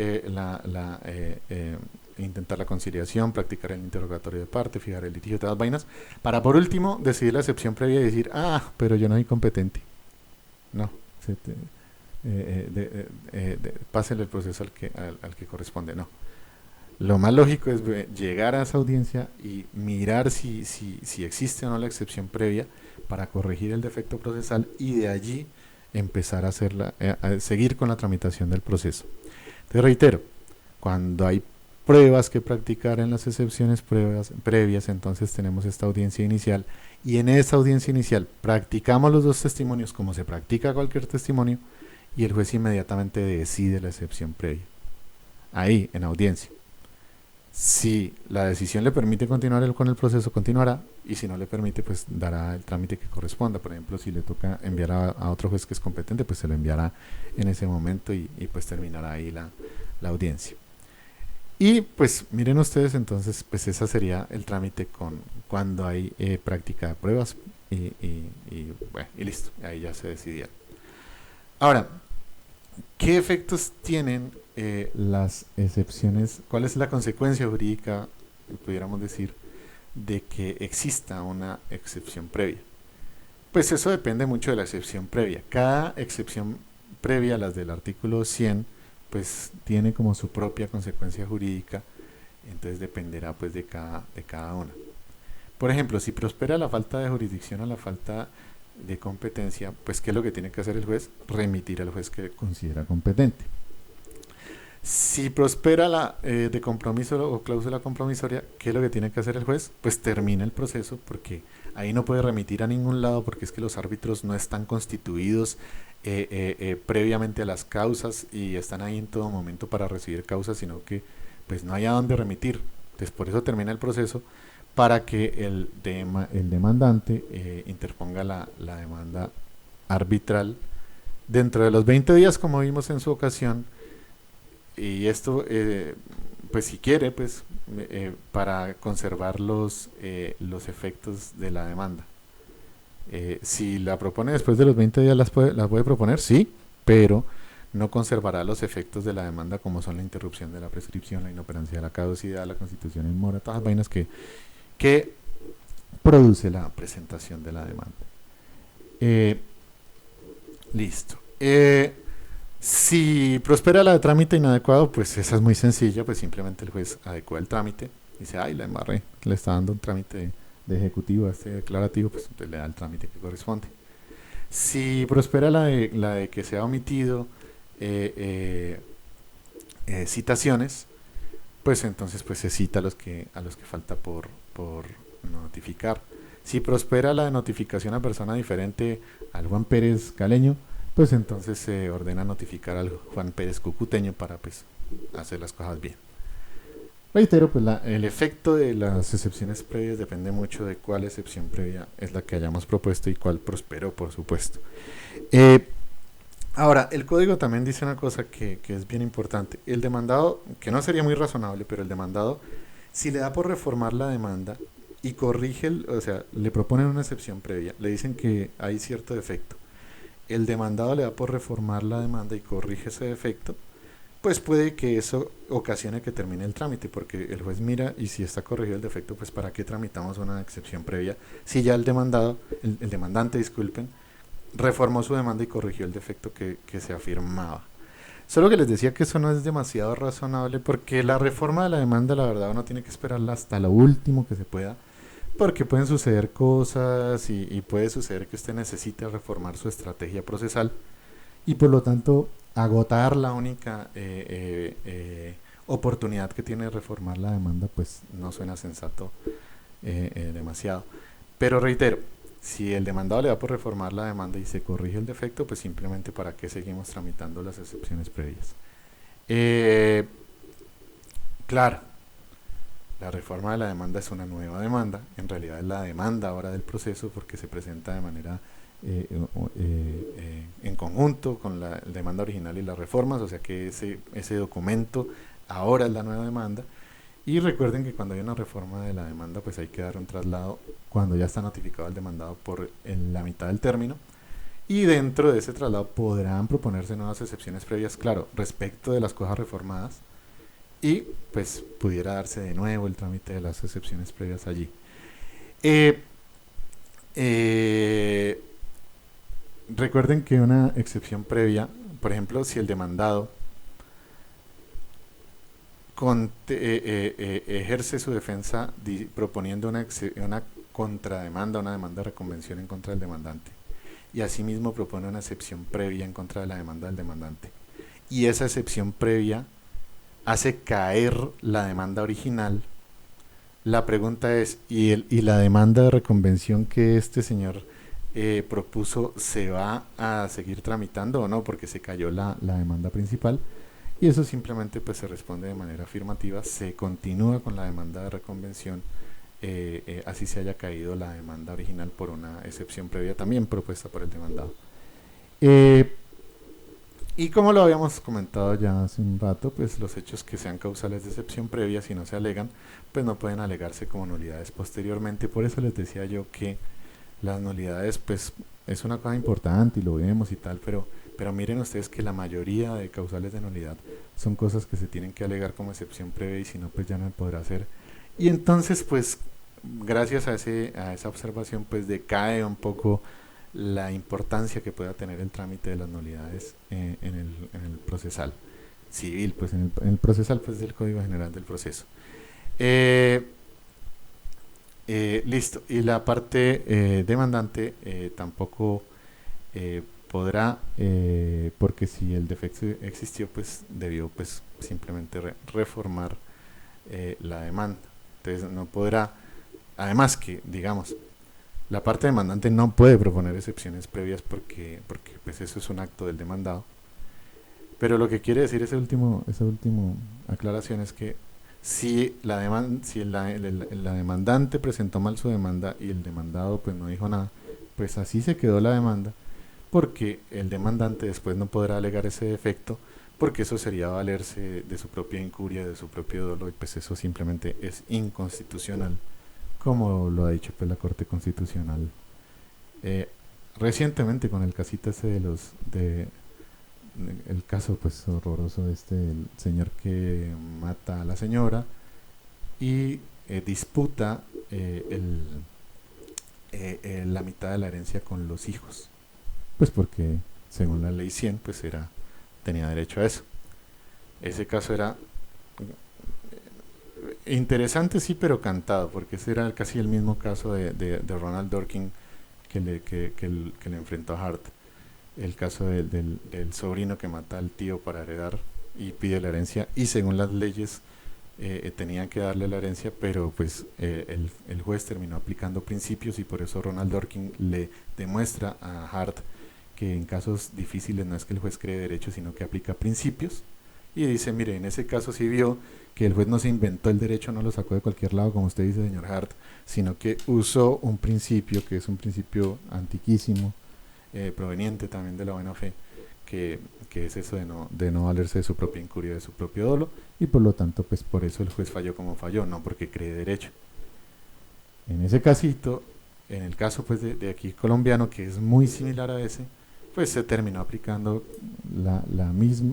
intentar la conciliación, practicar el interrogatorio de parte, fijar el litigio y todas las vainas, para por último decidir la excepción previa y decir, pero yo no soy competente. No, pásele el proceso al que corresponde. No. Lo más lógico es llegar a esa audiencia y mirar si existe o no la excepción previa para corregir el defecto procesal y de allí empezar a seguir con la tramitación del proceso. Te reitero, cuando hay pruebas que practicar en las excepciones previas, entonces tenemos esta audiencia inicial y en esa audiencia inicial practicamos los 2 testimonios como se practica cualquier testimonio y el juez inmediatamente decide la excepción previa. Ahí, en audiencia. Si la decisión le permite continuar con el proceso, continuará, y si no le permite, pues dará el trámite que corresponda. Por ejemplo, si le toca enviar a otro juez que es competente, pues se lo enviará en ese momento y pues terminará ahí la audiencia. Y pues miren ustedes, entonces, pues ese sería el trámite cuando hay práctica de pruebas y listo, ahí ya se decidieron. Ahora, ¿qué efectos tienen las excepciones? ¿Cuál es la consecuencia jurídica, pudiéramos decir, de que exista una excepción previa? Pues eso depende mucho de la excepción previa. Cada excepción previa, las del artículo 100, pues tiene como su propia consecuencia jurídica, entonces dependerá pues de cada una. Por ejemplo, si prospera la falta de jurisdicción o la falta de competencia, pues ¿qué es lo que tiene que hacer el juez? Remitir al juez que considera competente. Si prospera la de compromiso o cláusula compromisoria, ¿qué es lo que tiene que hacer el juez? Pues termina el proceso, porque ahí no puede remitir a ningún lado, porque es que los árbitros no están constituidos previamente a las causas y están ahí en todo momento para recibir causas, sino que pues no hay a dónde remitir. Entonces por eso termina el proceso, para que el demandante interponga la demanda arbitral dentro de los 20 días, como vimos en su ocasión, y esto, pues si quiere, pues para conservar los efectos de la demanda. Si la propone después de los 20 días, las puede proponer, sí, pero no conservará los efectos de la demanda como son la interrupción de la prescripción, la inoperancia de la caducidad, la constitución en mora, todas las vainas que produce la presentación de la demanda. Eh, Listo. Si prospera la de trámite inadecuado, pues esa es muy sencilla, pues simplemente el juez adecua el trámite, dice, ay, la embarré, le está dando un trámite de ejecutivo a este declarativo, pues entonces le da el trámite que corresponde. Si prospera la de que se ha omitido eh, citaciones, pues entonces pues se cita a los que falta por notificar. Si prospera la de notificación a persona diferente al Juan Pérez Caleño, pues entonces se ordena notificar al Juan Pérez Cucuteño para pues hacer las cosas bien. Reitero, pues el efecto de las excepciones previas depende mucho de cuál excepción previa es la que hayamos propuesto y cuál prosperó, por supuesto. Eh, Ahora, el código también dice una cosa que es bien importante. El demandado, que no sería muy razonable, pero el demandado, si le da por reformar la demanda y corrige, o sea, le proponen una excepción previa, le dicen que hay cierto defecto, el demandado le da por reformar la demanda y corrige ese defecto, pues puede que eso ocasione que termine el trámite, porque el juez mira y si está corregido el defecto, pues para qué tramitamos una excepción previa si ya el demandado, el demandante, disculpen, reformó su demanda y corrigió el defecto que se afirmaba. Solo que les decía que eso no es demasiado razonable porque la reforma de la demanda, la verdad, uno tiene que esperarla hasta lo último que se pueda, porque pueden suceder cosas y puede suceder que usted necesite reformar su estrategia procesal y por lo tanto agotar la única oportunidad que tiene de reformar la demanda, pues no suena sensato demasiado. Pero reitero, si el demandado le da por reformar la demanda y se corrige el defecto, pues simplemente para qué seguimos tramitando las excepciones previas. Eh, claro, la reforma de la demanda es una nueva demanda, en realidad es la demanda ahora del proceso porque se presenta de manera en conjunto con la demanda original y las reformas, o sea que ese documento ahora es la nueva demanda. Y recuerden que cuando hay una reforma de la demanda, pues hay que dar un traslado cuando ya está notificado el demandado por la mitad del término. Y dentro de ese traslado podrán proponerse nuevas excepciones previas, claro, respecto de las cosas reformadas. Y pues pudiera darse de nuevo el trámite de las excepciones previas allí. Eh, eh, Recuerden que una excepción previa, por ejemplo, si el demandado ejerce su defensa proponiendo una contrademanda, una demanda de reconvención en contra del demandante, y asimismo propone una excepción previa en contra de la demanda del demandante, y esa excepción previa hace caer la demanda original, la pregunta es, ¿y la demanda de reconvención que este señor propuso se va a seguir tramitando o no? Porque se cayó la demanda principal. Y eso simplemente pues se responde de manera afirmativa, se continúa con la demanda de reconvención, así se haya caído la demanda original por una excepción previa también propuesta por el demandado. Eh, y como lo habíamos comentado ya hace un rato, pues los hechos que sean causales de excepción previa, si no se alegan, pues no pueden alegarse como nulidades posteriormente. Por eso les decía yo que las nulidades pues es una cosa importante y lo vemos y tal, pero miren ustedes que la mayoría de causales de nulidad son cosas que se tienen que alegar como excepción previa y si no pues ya no podrá hacer. Y entonces pues gracias a esa observación pues decae un poco la importancia que pueda tener el trámite de las nulidades en el procesal civil, pues en el procesal pues del Código General del Proceso. Eh, Listo. Y la parte demandante tampoco podrá, porque si el defecto existió, pues debió pues simplemente reformar la demanda. Entonces no podrá, además que, digamos, la parte demandante no puede proponer excepciones previas porque pues eso es un acto del demandado. Pero lo que quiere decir esa última aclaración es que si la demandante presentó mal su demanda y el demandado pues no dijo nada, pues así se quedó la demanda, porque el demandante después no podrá alegar ese defecto, porque eso sería valerse de su propia incuria, de su propio dolo, y pues eso simplemente es inconstitucional, como lo ha dicho pues la Corte Constitucional Eh, Recientemente con el casito ese el caso pues horroroso de el señor que mata a la señora y disputa la mitad de la herencia con los hijos, pues porque según la ley 100 pues tenía derecho a eso. Ese caso era interesante, sí, pero cantado, porque ese era casi el mismo caso de Ronald Dorkin que le enfrentó a Hart. El caso del sobrino que mata al tío para heredar y pide la herencia, y según las leyes tenían que darle la herencia, pero pues el juez terminó aplicando principios, y por eso Ronald Dorkin le demuestra a Hart que en casos difíciles no es que el juez cree derecho, sino que aplica principios. Y dice, mire, en ese caso sí vio que el juez no se inventó el derecho, no lo sacó de cualquier lado, como usted dice, señor Hart, sino que usó un principio que es un principio antiquísimo, proveniente también de la buena fe, que es eso de no valerse de su propia incuria, de su propio dolo, y por lo tanto, pues por eso el juez falló como falló, no porque cree derecho. En ese casito, en el caso pues de aquí colombiano, que es muy similar a ese, pues se terminó aplicando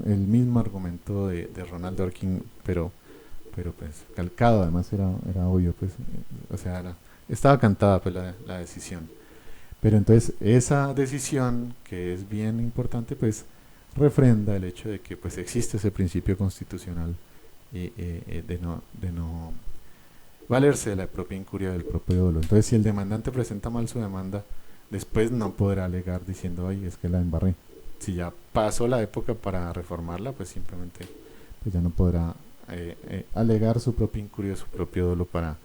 el mismo argumento de Ronald Dorkin, pero pues calcado, además era obvio, pues, o sea, estaba cantada pues la decisión. Pero entonces esa decisión, que es bien importante, pues refrenda el hecho de que pues existe ese principio constitucional de no valerse de la propia incuria del propio dolo. Entonces, si el demandante presenta mal su demanda, después no podrá alegar diciendo, ay, es que la embarré. Si ya pasó la época para reformarla, pues simplemente pues ya no podrá alegar su propia incuria, su propio dolo para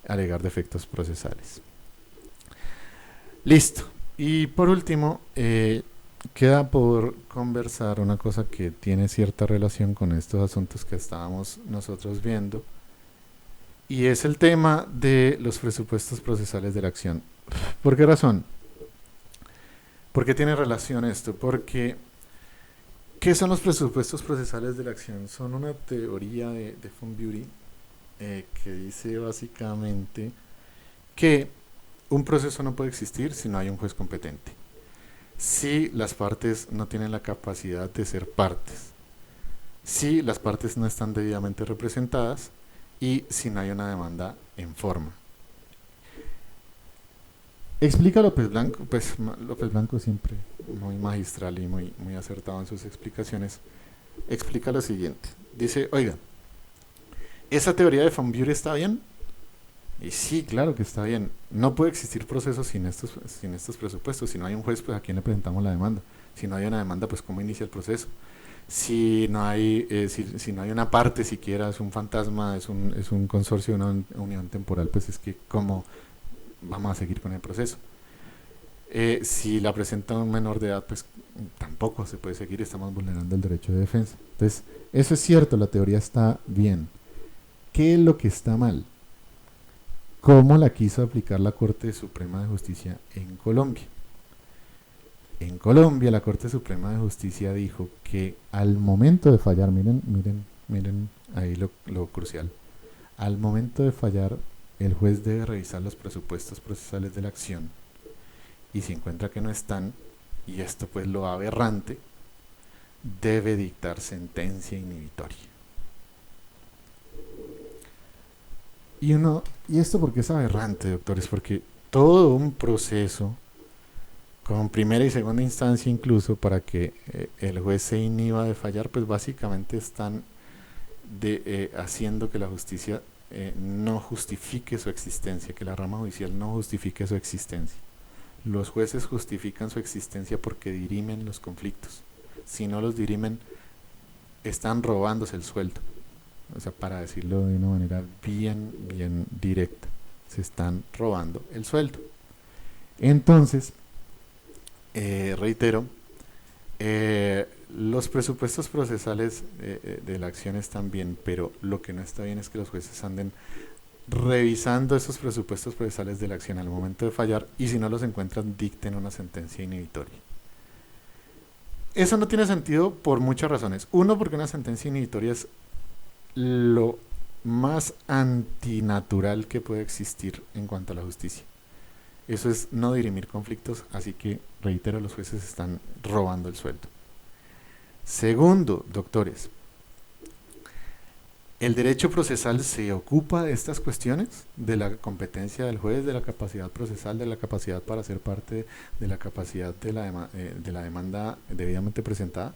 alegar defectos procesales. Listo. Y por último, queda por conversar una cosa que tiene cierta relación con estos asuntos que estábamos nosotros viendo, y es el tema de los presupuestos procesales de la acción. ¿Por qué razón? ¿Por qué tiene relación esto? Porque, ¿qué son los presupuestos procesales de la acción? Son una teoría de Fonbury que dice básicamente que un proceso no puede existir si no hay un juez competente, si las partes no tienen la capacidad de ser partes, si las partes no están debidamente representadas y si no hay una demanda en forma. Explica López Blanco, pues López Blanco siempre muy magistral y muy acertado en sus explicaciones, explica lo siguiente. Dice, oiga, ¿esa teoría de Fonbury está bien? Y sí, claro que está bien. No puede existir proceso sin estos presupuestos. Si no hay un juez, pues a quién le presentamos la demanda. Si no hay una demanda, pues cómo inicia el proceso. Si no hay, si no hay una parte siquiera, es un fantasma, es un consorcio, una unión temporal, pues es que cómo vamos a seguir con el proceso. Si la presenta un menor de edad, pues tampoco se puede seguir, estamos vulnerando el derecho de defensa. Entonces, eso es cierto, la teoría está bien. ¿Qué es lo que está mal? ¿Cómo la quiso aplicar la Corte Suprema de Justicia en Colombia? En Colombia, la Corte Suprema de Justicia dijo que al momento de fallar, miren ahí lo crucial, al momento de fallar, el juez debe revisar los presupuestos procesales de la acción, y si encuentra que no están, y esto pues lo aberrante, debe dictar sentencia inhibitoria. ¿Y esto por qué es aberrante, doctores? Porque todo un proceso, con primera y segunda instancia incluso, para que el juez se inhiba de fallar, pues básicamente están haciendo que la justicia no justifique su existencia, que la rama judicial no justifique su existencia. Los jueces justifican su existencia porque dirimen los conflictos. Si no los dirimen, están robándose el sueldo. O sea, para decirlo de una manera bien directa, se están robando el sueldo. Entonces, reitero, los presupuestos procesales de la acción están bien, pero lo que no está bien es que los jueces anden revisando esos presupuestos procesales de la acción al momento de fallar, y si no los encuentran, dicten una sentencia inhibitoria. Eso no tiene sentido por muchas razones. Uno, porque una sentencia inhibitoria es lo más antinatural que puede existir en cuanto a la justicia. Eso es no dirimir conflictos, así que, reitero, los jueces están robando el sueldo. Segundo, doctores, el derecho procesal se ocupa de estas cuestiones, de la competencia del juez, de la capacidad procesal, de la capacidad para ser parte, de la capacidad de la demanda debidamente presentada.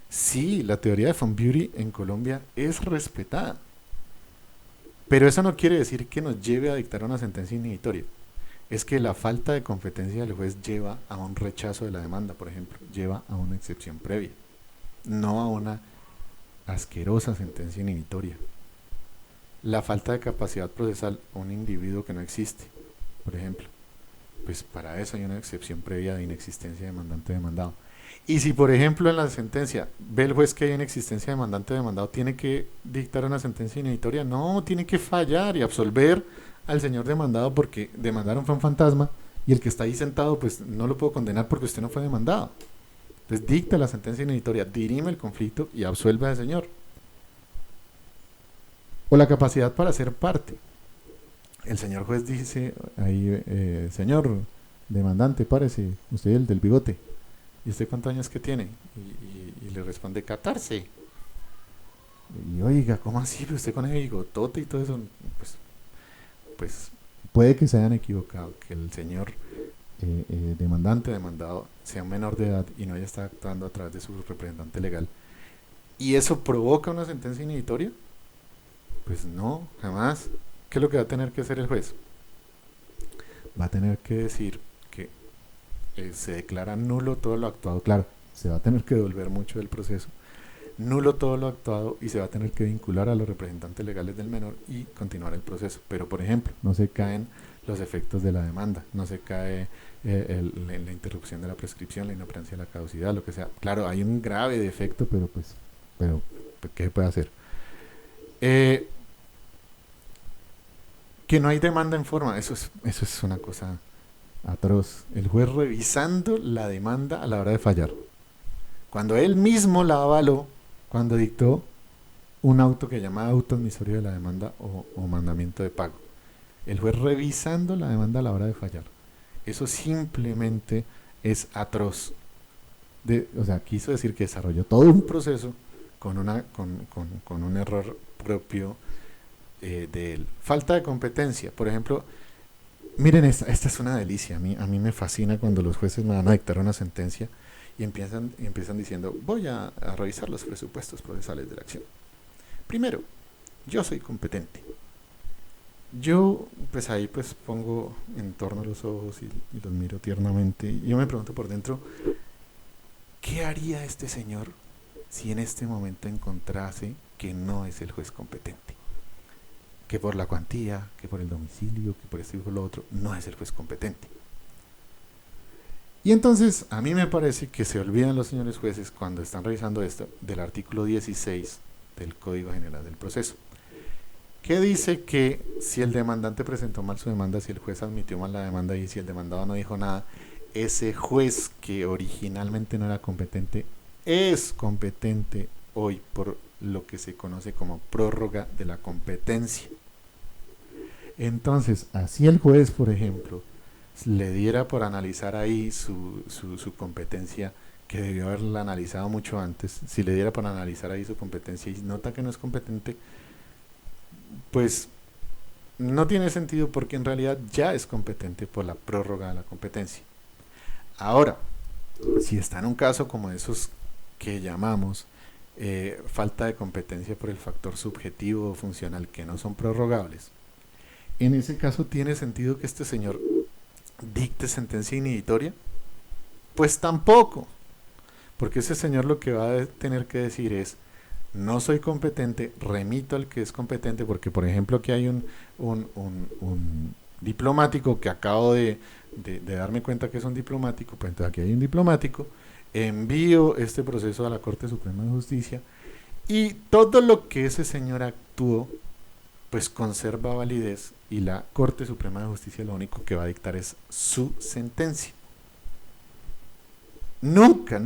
Sí, la teoría de Von Bury en Colombia es respetada, pero eso no quiere decir que nos lleve a dictar una sentencia inhibitoria. Es que la falta de competencia del juez lleva a un rechazo de la demanda, por ejemplo, lleva a una excepción previa, no a una asquerosa sentencia inhibitoria. La falta de capacidad procesal a un individuo que no existe, por ejemplo, pues para eso hay una excepción previa de inexistencia demandante-demandado. Y si, por ejemplo, en la sentencia ve el juez que hay inexistencia demandante-demandado, ¿tiene que dictar una sentencia inhibitoria? No, tiene que fallar y absolver al señor demandado porque demandaron fue un fantasma y el que está ahí sentado, pues no lo puedo condenar porque usted no fue demandado. Entonces dicta la sentencia inhibitoria, dirime el conflicto y absuelve al señor. O la capacidad para ser parte. El señor juez dice ahí, señor demandante, párese, usted el del bigote. ¿Y usted cuántos años que tiene? Y le responde 14. Y oiga, ¿cómo así? ¿Usted con el bigotote y todo eso? Pues puede que se hayan equivocado, que el señor demandado, sea un menor de edad y no haya estado actuando a través de su representante legal. ¿Y eso provoca una sentencia inhibitoria? Pues no, jamás. ¿Qué es lo que va a tener que hacer el juez? Va a tener que decir que se declara nulo todo lo actuado. Claro, se va a tener que devolver mucho del proceso. Nulo todo lo actuado y se va a tener que vincular a los representantes legales del menor y continuar el proceso. Pero, por ejemplo, no se caen los efectos de la demanda, no se cae la interrupción de la prescripción, la inoperancia de la caducidad, lo que sea. Claro, hay un grave defecto, pero ¿qué se puede hacer? Que no hay demanda en forma, eso es una cosa atroz. El juez revisando la demanda a la hora de fallar. Cuando él mismo la avaló, cuando dictó un auto que llamaba auto admisorio de la demanda o mandamiento de pago. El juez revisando la demanda a la hora de fallar. Eso simplemente es atroz. O sea, quiso decir que desarrolló todo un proceso con un error propio de él. Falta de competencia. Por ejemplo, miren, esta es una delicia. A mí me fascina cuando los jueces me van a dictar una sentencia y empiezan diciendo, voy a revisar los presupuestos procesales de la acción. Primero, yo soy competente. Yo, pues ahí pues pongo en torno los ojos y los miro tiernamente. Y yo me pregunto por dentro, ¿qué haría este señor si en este momento encontrase que no es el juez competente? Que por la cuantía, que por el domicilio, que por esto y por lo otro, no es el juez competente. Y entonces, a mí me parece que se olvidan los señores jueces cuando están revisando esto del artículo 16 del Código General del Proceso, que dice que si el demandante presentó mal su demanda, si el juez admitió mal la demanda y si el demandado no dijo nada, ese juez que originalmente no era competente es competente hoy por lo que se conoce como prórroga de la competencia. Entonces, así el juez, por ejemplo, le diera por analizar ahí su competencia, que debió haberla analizado mucho antes, si le diera por analizar ahí su competencia y nota que no es competente, pues no tiene sentido porque en realidad ya es competente por la prórroga de la competencia. Ahora, si está en un caso como esos que llamamos falta de competencia por el factor subjetivo o funcional que no son prorrogables, en ese caso tiene sentido que este señor dicte sentencia inhibitoria. Pues tampoco, porque ese señor lo que va a tener que decir es, no soy competente, remito al que es competente, porque por ejemplo aquí hay un diplomático que acabo de darme cuenta que es un diplomático, pues entonces aquí hay un diplomático, envío este proceso a la Corte Suprema de Justicia y todo lo que ese señor actuó pues conserva validez y la Corte Suprema de Justicia lo único que va a dictar es su sentencia. Nunca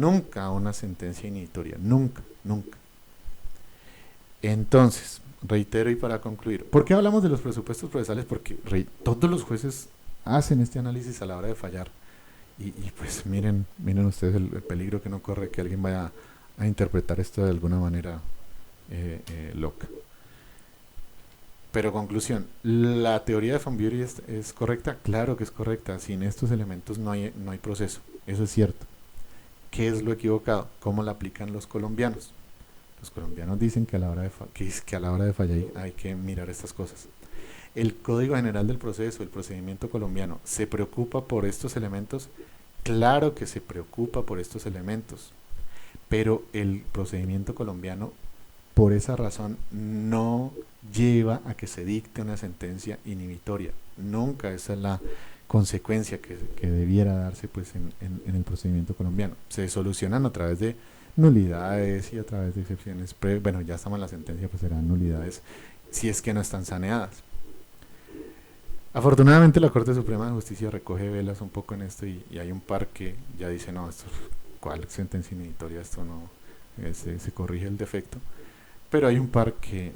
una sentencia inhibitoria, nunca. Entonces, reitero y para concluir, ¿por qué hablamos de los presupuestos procesales? Porque todos los jueces hacen este análisis a la hora de fallar. Y pues miren ustedes el peligro que no corre que alguien vaya a interpretar esto de alguna manera loca. Pero conclusión, ¿la teoría de Von Bury es correcta? Claro que es correcta. Sin estos elementos no hay proceso. Eso es cierto. ¿Qué es lo equivocado? ¿Cómo la aplican los colombianos? Los colombianos dicen que a la hora que a la hora de fallar hay que mirar estas cosas. El Código General del Proceso, el procedimiento colombiano, ¿se preocupa por estos elementos? Claro que se preocupa por estos elementos, pero el procedimiento colombiano, por esa razón, no lleva a que se dicte una sentencia inhibitoria. Nunca esa es la consecuencia que debiera darse pues en el procedimiento colombiano. Se solucionan a través de nulidades y a través de excepciones. Bueno, ya estamos en la sentencia, pues serán nulidades si es que no están saneadas. Afortunadamente la Corte Suprema de Justicia recoge velas un poco en esto y hay un par que ya dice, no, esto, ¿cuál sentencia inhibitoria? Esto no, se corrige el defecto. Pero hay un par que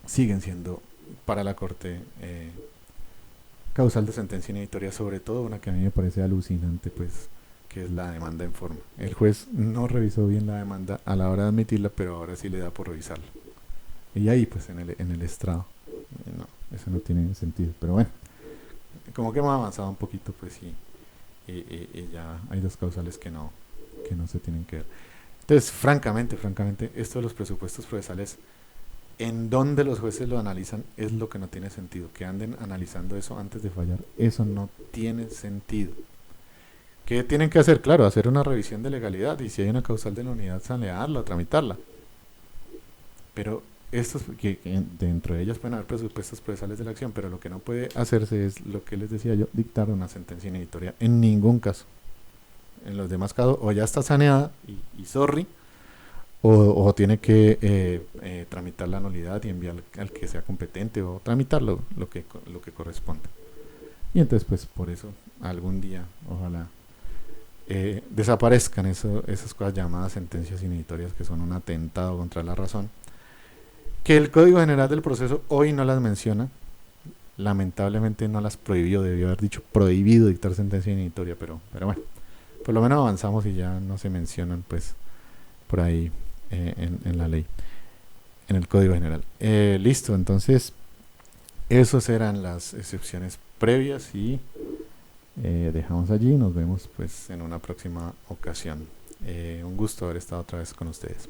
siguen siendo para la Corte causal de sentencia inhibitoria, sobre todo una que a mí me parece alucinante, pues, que es la demanda en forma. El juez no revisó bien la demanda a la hora de admitirla, pero ahora sí le da por revisarla. Y ahí, pues, en el estrado. No, eso no tiene sentido. Pero bueno, como que hemos avanzado un poquito, pues sí. Y ya hay dos causales que no se tienen que ver. Entonces, francamente, esto de los presupuestos procesales, en donde los jueces lo analizan, es lo que no tiene sentido. Que anden analizando eso antes de fallar, eso no tiene sentido. ¿Qué tienen que hacer? Claro, hacer una revisión de legalidad y si hay una causal de la unidad, sanearla, tramitarla. Pero estos, que dentro de ellas pueden haber presupuestos procesales de la acción, pero lo que no puede hacerse es lo que les decía yo, dictar una sentencia inhibitoria en ningún caso. En los demás casos, o ya está saneada y sorry, o tiene que tramitar la nulidad y enviar al que sea competente o tramitar lo que corresponde. Y entonces, pues por eso, algún día, ojalá desaparezcan esas cosas llamadas sentencias inhibitorias que son un atentado contra la razón, que el Código General del Proceso hoy no las menciona, lamentablemente no las prohibió, debió haber dicho prohibido dictar sentencia inhibitoria, pero bueno, por lo menos avanzamos y ya no se mencionan pues por ahí en la ley, en el Código General. Listo, entonces esas eran las excepciones previas y dejamos allí, nos vemos pues en una próxima ocasión. Un gusto haber estado otra vez con ustedes.